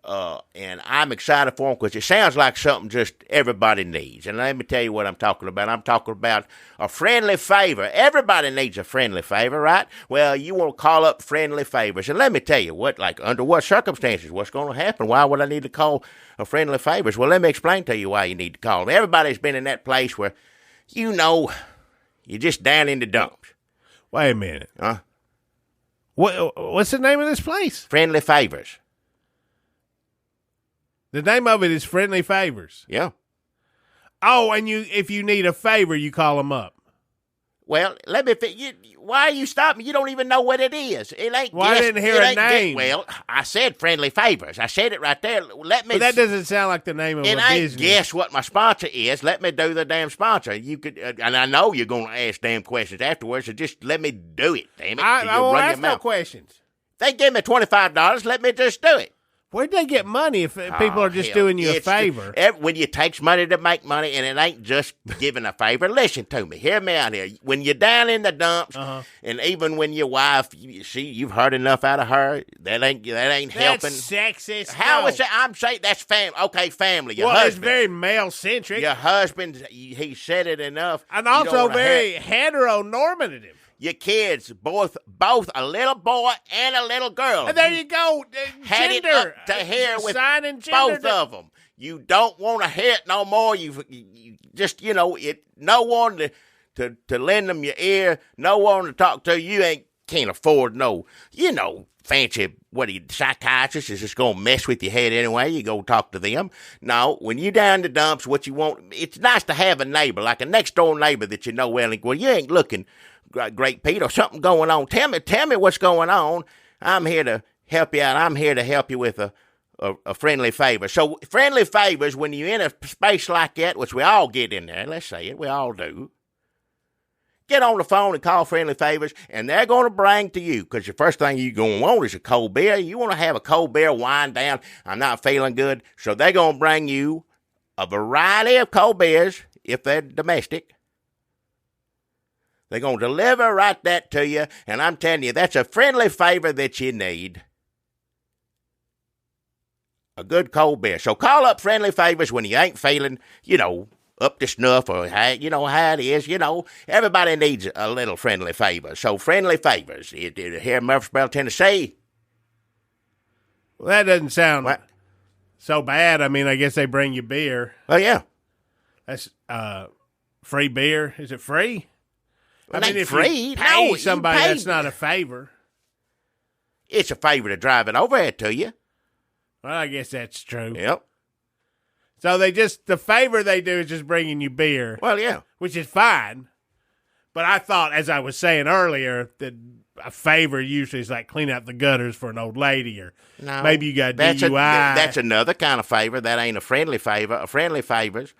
and I'm excited for them because it sounds like something just everybody needs. And let me tell you what I'm talking about. I'm talking about a friendly favor. Everybody needs a friendly favor, right? Well, you want to call up Friendly Favors, and let me tell you under what circumstances, what's going to happen. Why would I need to call a Friendly Favors? Well, let me explain to you why you need to call them. Everybody's been in that place where, you're just down in the dumps. Wait a minute. Huh? What's the name of this place? Friendly Favors. The name of it is Friendly Favors. Yeah. Oh, and if you need a favor, you call them up. Well, let me. Why are you stopping? You don't even know what it is. It ain't. Well, I didn't hear a name. Well, I said Friendly Favors. I said it right there. Let me. But that doesn't sound like the name of a business. And I guess what my sponsor is. Let me do the damn sponsor. You could, and I know you're going to ask damn questions afterwards. So just let me do it. Damn it! I won't ask no questions. They give me $25. Let me just do it. Where'd they get money if people are just doing you a favor? When you takes money to make money, and it ain't just giving a favor. Listen to me. Hear me out here. When you're down in the dumps, and even when your wife, you've heard enough out of her. That ain't helping. That's sexist. How is that? I'm saying that's family. Okay, family. Your husband. It's very male centric. Your husband, he said it enough, and also very heteronormative. Your kids, both a little boy and a little girl. And there you go. Had gender. It up to here with both of them. You don't want to hear it no more. You just, no one to lend them your ear, no one to talk to. You can't afford no, fancy, psychiatrist is just going to mess with your head anyway. You go talk to them. No, when you down the dumps, what you want, it's nice to have a neighbor, like a next door neighbor that you know well. Well, you ain't looking great, Pete, or something going on. Tell me what's going on. I'm here to help you out. I'm here to help you with a friendly favor. So Friendly Favors, when you're in a space like that, which we all get in there, let's say it, we all do, get on the phone and call Friendly Favors, and they're going to bring to you, because the first thing you're going to want is a cold beer. You want to have a cold beer, wind down. I'm not feeling good. So they're going to bring you a variety of cold beers, if they're domestic. They're going to deliver right that to you, and I'm telling you, that's a friendly favor that you need. A good cold beer. So call up Friendly Favors when you ain't feeling, up to snuff, or how it is. Everybody needs a little friendly favor. So Friendly Favors, here in Murfreesboro, Tennessee. Well, that doesn't sound so bad. I mean, I guess they bring you beer. Oh, yeah. That's free beer. Is it free? Well, if free. You pay somebody, that's not a favor. It's a favor to drive it over here to you. Well, I guess that's true. Yep. So the favor they do is just bringing you beer. Well, yeah. Which is fine. But I thought, as I was saying earlier, that a favor usually is like clean out the gutters for an old lady, or maybe you got DUI. That's another kind of favor. That ain't a friendly favor. A friendly favors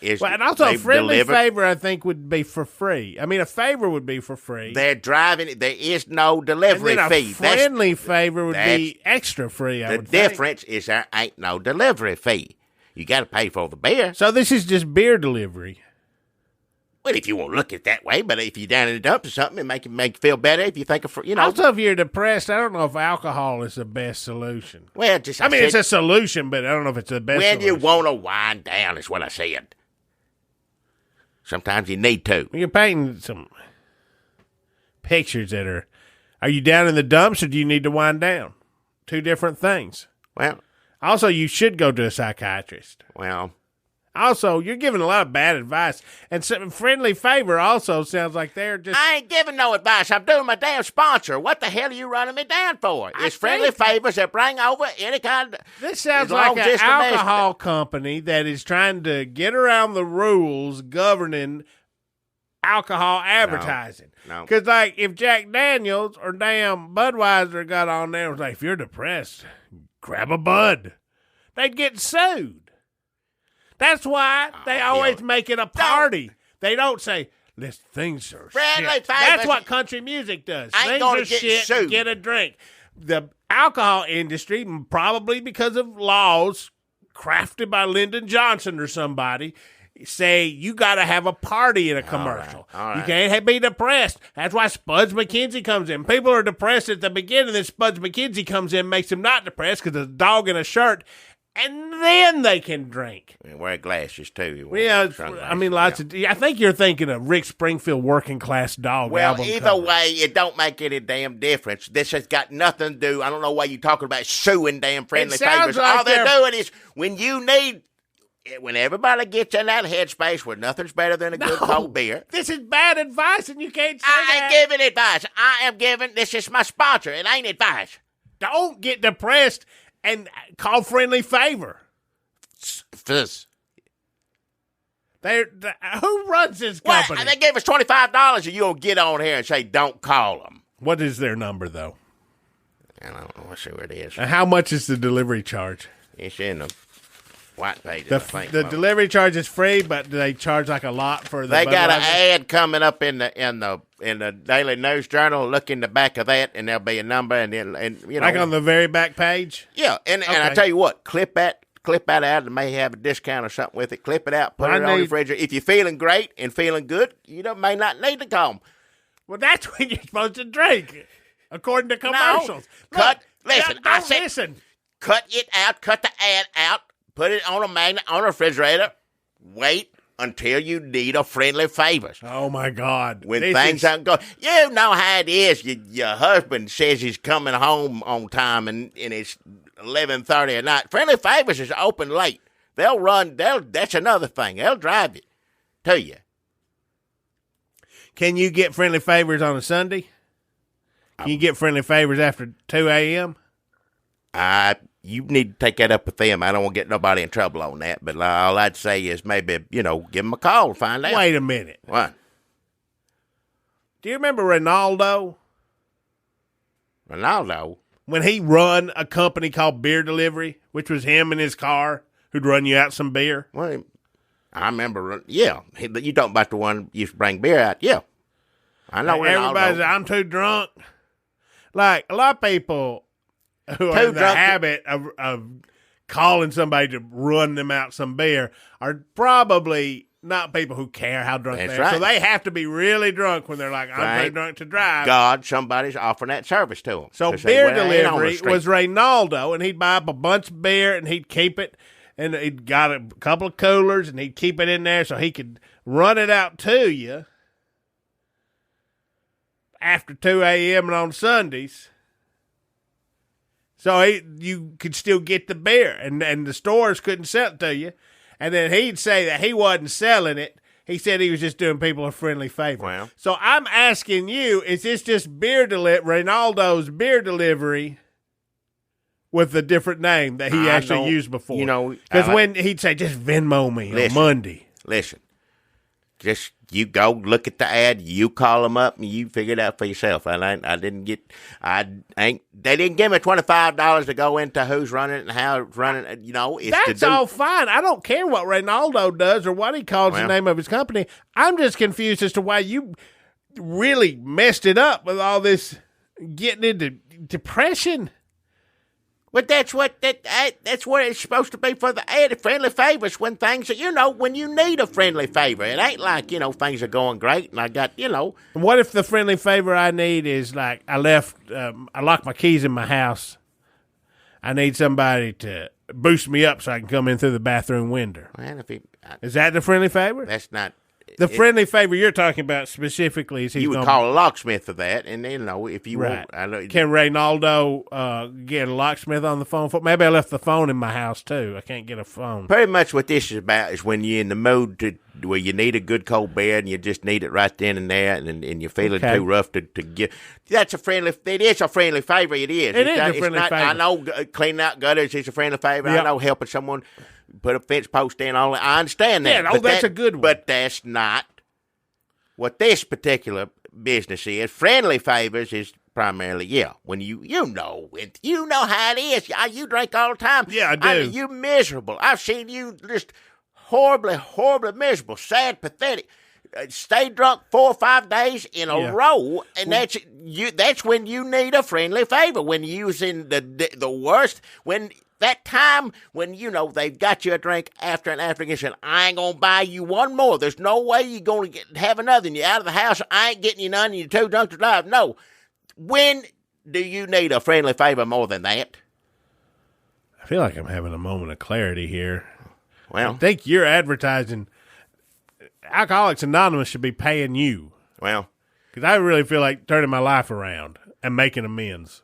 is. Well, and also a friendly favor, I think, would be for free. I mean, a favor would be for free. They're driving. There is no delivery fee. A friendly favor would be extra free, I would think. The difference is there ain't no delivery fee. You got to pay for the beer. So this is just beer delivery. Well, if you want to look at it that way, but if you're down in the dumps or something, it make you feel better. If you think of, Also, if you're depressed, I don't know if alcohol is the best solution. Well, it's a solution, but I don't know if it's the best solution. When you want to wind down is what I said. Sometimes you need to. You're painting some pictures that are you down in the dumps or do you need to wind down? Two different things. Well. Also, you should go to a psychiatrist. Well. Also, you're giving a lot of bad advice. And some friendly favor also sounds like they're just... I ain't giving no advice. I'm doing my damn sponsor. What the hell are you running me down for? It's Friendly Favors that bring over any kind of... This sounds like an alcohol company that is trying to get around the rules governing alcohol advertising. No. Because, like, if Jack Daniels or damn Budweiser got on there and was like, if you're depressed, grab a Bud, they'd get sued. That's why they always make it a party. They don't say, listen, things are shit. That's what country music does. Things are shit, sued. Get a drink. The alcohol industry, probably because of laws crafted by Lyndon Johnson or somebody, say you got to have a party in a commercial. All right. You can't be depressed. That's why Spuds McKenzie comes in. People are depressed at the beginning, then Spuds McKenzie comes in, makes them not depressed because there's a dog in a shirt, and then they can drink. And wear glasses, too. Yeah, I mean, lots of. I think you're thinking of Rick Springfield Working Class Dog album. Well, either cover. way, it don't make any damn difference. This has got nothing to do. I don't know why you're talking about suing damn friendly favors. Like all they're doing is when everybody gets in that headspace where nothing's better than a good cold beer. This is bad advice, and you can't say I that. ain't giving advice. This is my sponsor. It ain't advice. Don't get depressed and call Friendly Favor. Fizz. Who runs this company? Well, they gave us $25 and you'll get on here and say, don't call them. What is their number, though? I don't know. Let's see where it is. And how much is the delivery charge? It's in the white pages, The I think. delivery charge is free, but do they charge like a lot for the They got an Budweiser? ad coming up in the Daily News Journal. Look in the back of that, and there'll be a number, and you know, Like on the very back page? yeah. And I tell you what, clip that out, and may have a discount or something with it. Clip it out, put it on your refrigerator. If you're feeling great and feeling good, you may not need to call them. Well, that's when you're supposed to drink, according to commercials. No, Listen. Cut it out. Cut the ad out. Put it on a magnet on a refrigerator. Wait until you need a friendly favors. Oh, my God. When things aren't going, you know how it is. Your husband says he's coming home on time, and it's 11:30 at night. Friendly Favors is open late. That's another thing. They'll drive it to you. Can you get Friendly Favors on a Sunday? Can you get Friendly Favors after 2 a.m.? You need to take that up with them. I don't want to get nobody in trouble on that, but all I'd say is maybe, give them a call and find out. Wait a minute. What? Do you remember Ronaldo? Ronaldo? When he run a company called Beer Delivery, which was him in his car who'd run you out some beer? Well, I remember, yeah. You talking about the one you used to bring beer out? Yeah. I know Ronaldo. Everybody's like, I'm too drunk. Like, a lot of people who are in the habit of calling somebody to run them out some beer are probably not people who care how drunk they are. Right. So they have to be really drunk when they're like, I'm too drunk to drive. God, somebody's offering that service to them. So Beer Delivery was Ronaldo, and he'd buy up a bunch of beer, and he'd keep it, and he'd got a couple of coolers, and he'd keep it in there so he could run it out to you after 2 a.m. and on Sundays. So you could still get the beer, and the stores couldn't sell it to you. And then he'd say that he wasn't selling it. He said he was just doing people a friendly favor. Well, so I'm asking you, is this just Ronaldo's Beer Delivery with a different name that he actually used before? Because when he'd say, just Venmo me on Monday. Listen, just you go look at the ad, you call them up, and you figure it out for yourself. They didn't give me $25 to go into who's running it and how it's running it. That's all fine. I don't care what Ronaldo does or what he calls the name of his company. I'm just confused as to why you really messed it up with all this getting into depression. But that's what it's supposed to be for the ad, friendly favors when things are, when you need a friendly favor. It ain't like, things are going great and I got, What if the friendly favor I need is like I locked my keys in my house. I need somebody to boost me up so I can come in through the bathroom window. Well, Is that the friendly favor? That's not. The friendly favor you're talking about specifically is you would call a locksmith for that, and if you want, can Ronaldo get a locksmith on the phone? Maybe I left the phone in my house too. I can't get a phone. Pretty much what this is about is when you're in the mood where you need a good cold beer and you just need it right then and there, and you're feeling too rough to get. That's a friendly. It is a friendly favor. It is. It is a friendly favor. I know cleaning out gutters is a friendly favor. Yep. I know helping someone put a fence post in. I understand that. Yeah, that's a good one. But that's not what this particular business is, friendly favors is primarily, when you know how it is. You drink all the time. Yeah, I do. You miserable. I've seen you just horribly, horribly miserable, sad, pathetic. Stay drunk 4 or 5 days in a row, and that's when you need a friendly favor. When you're in the worst, when that time when they've got you a drink after and after again, said, I ain't gonna buy you one more. There's no way you're gonna have another. And you're out of the house. I ain't getting you none. And you're too drunk to drive. No. When do you need a friendly favor more than that? I feel like I'm having a moment of clarity here. Well, I think you're advertising. Alcoholics Anonymous should be paying you. Well, because I really feel like turning my life around and making amends.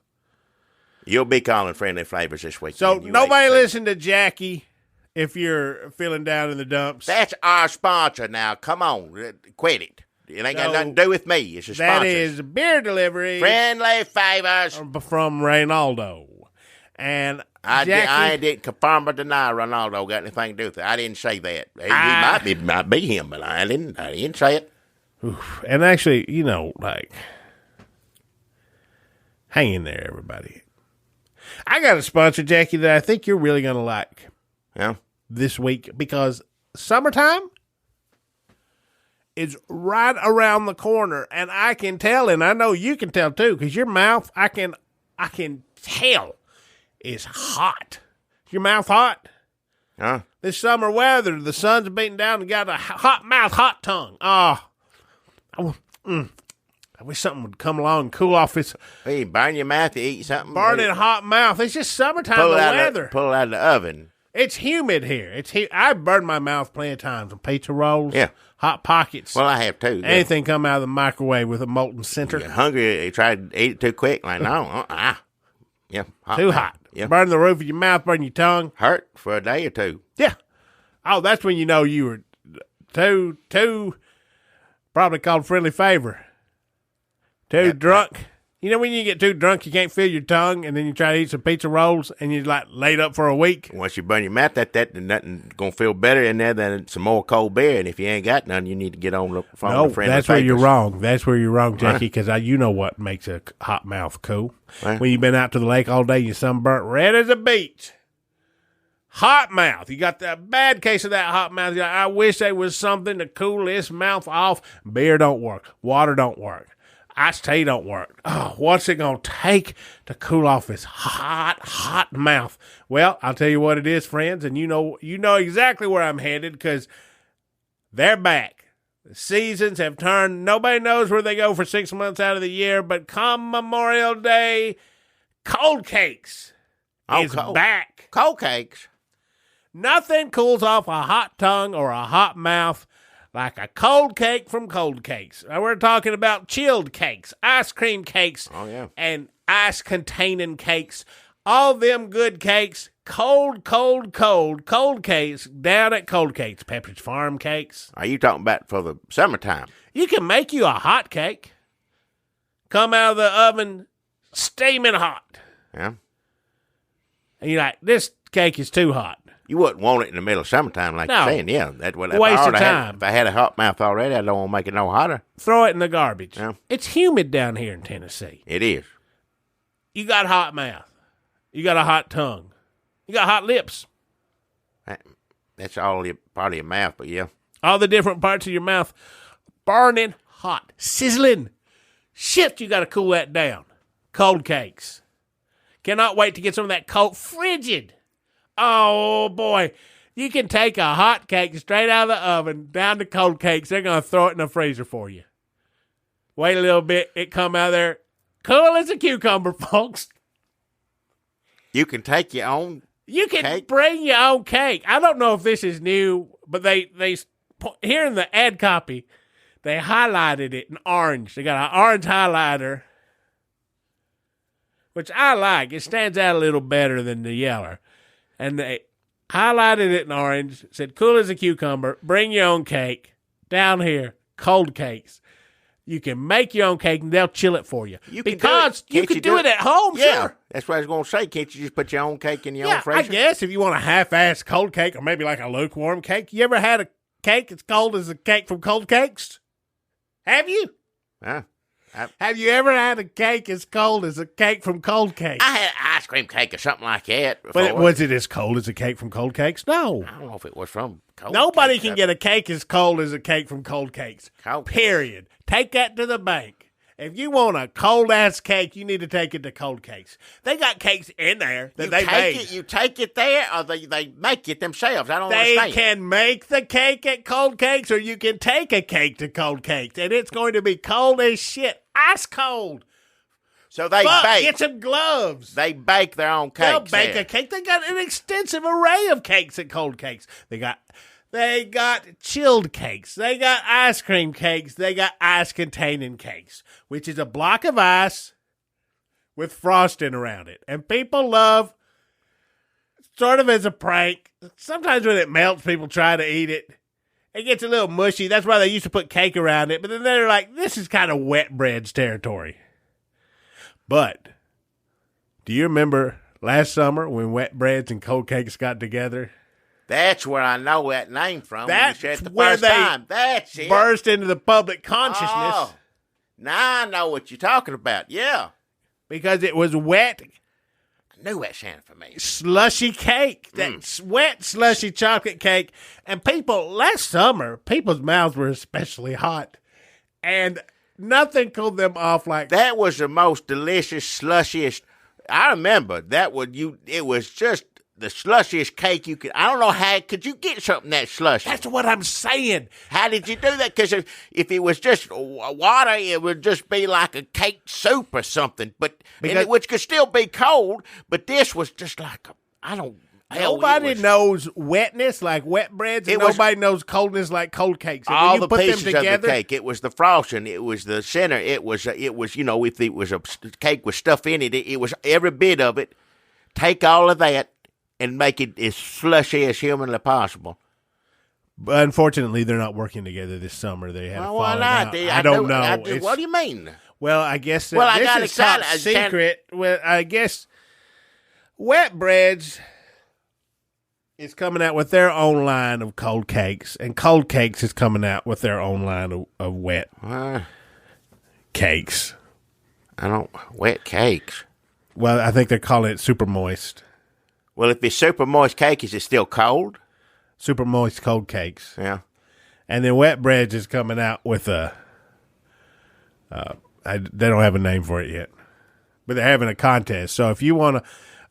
You'll be calling friendly favors this week. So nobody listen to Jackie if you're feeling down in the dumps. That's our sponsor now. Come on, quit it. It ain't got nothing to do with me. It's a sponsor. That is beer delivery. Friendly favors. From Reynaldo. And I didn't confirm or deny Ronaldo got anything to do with it. I didn't say that. He might be him, but I didn't say it. Oof. And actually, hang in there, everybody. I got a sponsor, Jackie, that I think you're really going to like. Yeah. This week, because summertime is right around the corner, and I can tell, and I know you can tell too, because your mouth, I can tell, is hot. Is your mouth hot? Huh? This summer weather, the sun's beating down and got a hot mouth, hot tongue. I wish something would come along and cool off this. Hey, burn your mouth to eat something. Burning hot mouth. It's just summertime, the weather. Pull it out of the oven. It's humid here. I've burned my mouth plenty of times on pizza rolls, Hot Pockets. Well, I have too. Anything come out of the microwave with a molten center. You're hungry, you try to eat it too quick. Like, no, yeah, too hot. Yeah. Burn the roof of your mouth, burn your tongue. Hurt for a day or two. Yeah. Oh, that's when you know you were too probably called friendly favor. Too drunk. You know when you get too drunk, you can't feel your tongue, and then you try to eat some pizza rolls, and you're laid up for a week. Once you burn your mouth then nothing's going to feel better in there than some more cold beer. And if you ain't got none, you need to get on the phone. No, with friendly that's where favors. you're wrong. That's where you're wrong, Jackie, because you know what makes a hot mouth cool. Right. When you've been out to the lake all day, you're sunburnt red as a beet. Hot mouth. You got that bad case of that hot mouth. I wish there was something to cool this mouth off. Beer don't work. Water don't work. Iced tea don't work. Oh, what's it going to take to cool off this hot mouth? Well, I'll tell you what it is, friends, and you know exactly where I'm headed because they're back. The seasons have turned. Nobody knows where they go for 6 months out of the year, but come Memorial Day, Cold Cakes is back. Cold cakes. Nothing cools off a hot tongue or a hot mouth like a cold cake from Cold Cakes. Now, we're talking about chilled cakes, ice cream cakes, and ice-containing cakes. All them good cakes, cold cakes down at Cold Cakes. Pepperidge Farm cakes. Are you talking about for the summertime? You can make you a hot cake. Come out of the oven steaming hot. Yeah. And you're like, this cake is too hot. You wouldn't want it in the middle of summertime, like you're saying. Yeah, that's what. Waste of time. If I had a hot mouth already, I don't want to make it no hotter. Throw it in the garbage. Yeah. It's humid down here in Tennessee. It is. You got a hot mouth. You got a hot tongue. You got hot lips. That's all part of your mouth, but yeah. All the different parts of your mouth burning hot, sizzling. Shit, you got to cool that down. Cold Cakes. Cannot wait to get some of that cold, frigid. Oh, boy. You can take a hot cake straight out of the oven down to Cold Cakes. They're going to throw it in the freezer for you. Wait a little bit. It come out of there cool as a cucumber, folks. You can take your own cake? Bring your own cake. I don't know if this is new, but they here in the ad copy, they highlighted it in orange. They got an orange highlighter, which I like. It stands out a little better than the yellow. And they highlighted it in orange, said, cool as a cucumber, bring your own cake. Down here, Cold Cakes. You can make your own cake, and they'll chill it for you. Because you can do it at home, sure. That's what I was going to say. Can't you just put your own cake in your own freezer? I guess if you want a half-assed cold cake or maybe like a lukewarm cake. You ever had a cake as cold as a cake from Cold Cakes? Have you? Huh? Have you ever had a cake as cold as a cake from Cold Cakes? I had ice cream cake or something like that before. But was it as cold as a cake from Cold Cakes? No. I don't know if it was from Cold Nobody Cakes. can get a cake as cold as a cake from Cold Cakes. Cold Cakes. Period. Take that to the bank. If you want a cold-ass cake, you need to take it to Cold Cakes. They got cakes in there that they made. You take it there, or they make it themselves. I don't They understand. can make the cake at Cold Cakes, or you can take a cake to Cold Cakes, and it's going to be cold as shit. Ice cold. So they Fuck, bake. get some gloves. They bake their own cakes. They'll bake there. a cake. They got an extensive array of cakes at Cold Cakes. They got chilled cakes. They got ice cream cakes. They got ice-containing cakes, which is a block of ice with frosting around it. And people love, sort of as a prank, sometimes when it melts, people try to eat it. It gets a little mushy. That's why they used to put cake around it. But then they're like, this is kind of wet bread's territory. But do you remember last summer when Wet Breads and Cold Cakes got together? That's where I know that name from. That's when you said it the where first they time. That's it. burst into the public consciousness Oh, now I know what you're talking about. Yeah. because it was wet, I knew that sounded familiar. slushy cake. That wet, slushy chocolate cake. And people, last summer, people's mouths were especially hot. And nothing cooled them off like That was the most delicious, slushiest. I remember that it was just the slushiest cake you could. I don't know how could you get something that slushy. That's what I'm saying. How did you do that? Because if it was just water, it would just be like a cake soup or something. Which could still be cold. But this was just like Nobody knows wetness like wet breads, and nobody knows coldness like cold cakes. And all when you the put pieces them together, of the cake. It was the frosting. It was the center. It was if it was a cake with stuff in it, it was every bit of it. Take all of that and make it as slushy as humanly possible. But unfortunately, they're not working together this summer. They had a Why falling not? out. I don't know. What do you mean? Well, I guess Well, I this got is excited. top secret. Well, I guess Wet Breads is coming out with their own line of cold cakes, and Cold Cakes is coming out with their own line of wet cakes. Wet cakes. Well, I think they're calling it super moist. Well, if it's super moist cake, is it still cold? Super moist cold cakes. Yeah. And then Wet Breads is coming out with a. They don't have a name for it yet, but they're having a contest. So if you want to,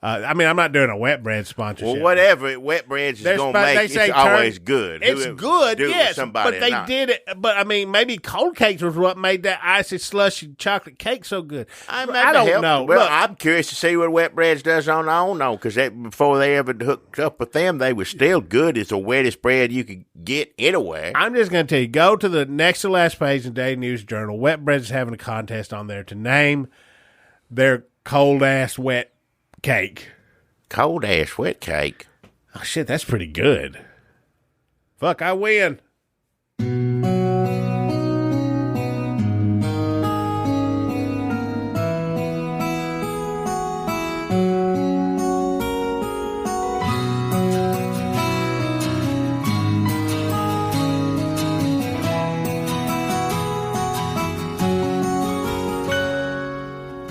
I'm not doing a Wet Bread sponsorship. Well, whatever Wet Breads is going to make, it's always good. It's good, yes. But they not. did it. But maybe Cold Cakes was what made that icy, slushy chocolate cake so good. I don't know. Well, Look, I'm curious to see what Wet Breads does on their own, though, because before they ever hooked up with them, they were still good. It's the wettest bread you could get anywhere. I'm just going to tell you, go to the next to last page in Daily News Journal. Wet Breads is having a contest on there to name their cold-ass wet cake. Cold-ass wet cake. Oh, shit, that's pretty good. Fuck, I win.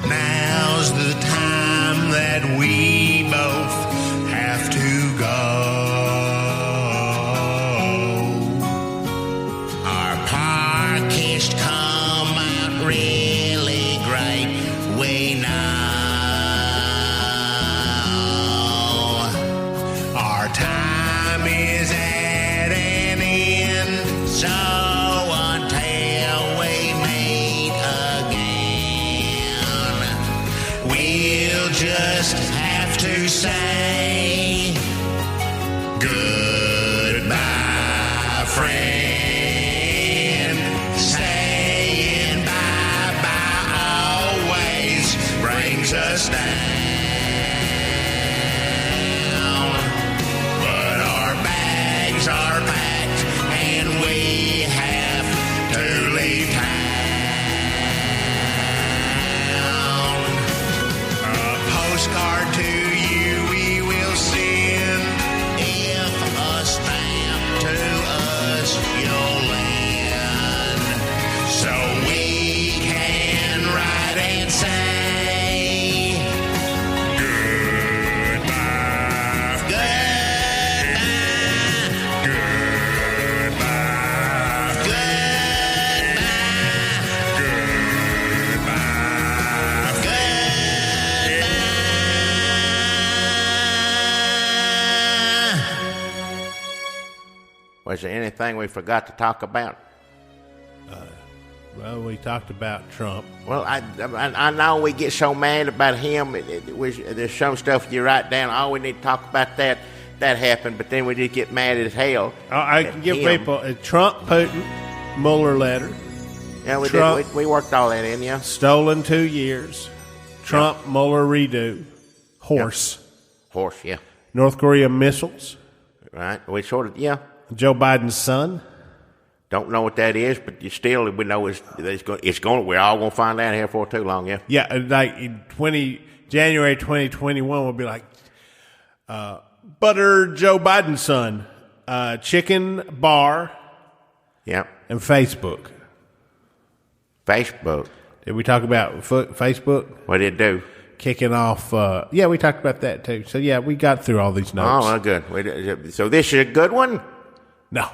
Now's the time that we both have to go. Our podcast come out really great. We know our time is at an end. So until we meet again, we'll just have to say goodbye, friend. Saying bye-bye always brings us down. But our bags are packed and we have to leave town. A postcard to you we will send if a stamp to us you'll lend. So Was there anything we forgot to talk about? Well, we talked about Trump. Well, I know we get so mad about him. There's some stuff you write down. Oh, we need to talk about that. That happened, but then we just get mad as hell. I can give people a Trump, Putin, Mueller letter. Yeah, we Trump, did. We worked all that in, yeah. Stolen 2 years. Trump, Mueller redo. Horse. Horse, yeah. North Korea missiles. Right. We sort of, yeah. Joe Biden's son. Don't know what that is, but we know it's going. We're all going to find out here for too long, yeah. Yeah, like in January 2021, we'll be like, butter Joe Biden's son, chicken bar, yeah, and Facebook. Facebook. Did we talk about Facebook? What did it do? Kicking off. Yeah, we talked about that too. So yeah, we got through all these notes. Oh, well, good. So this is a good one? No.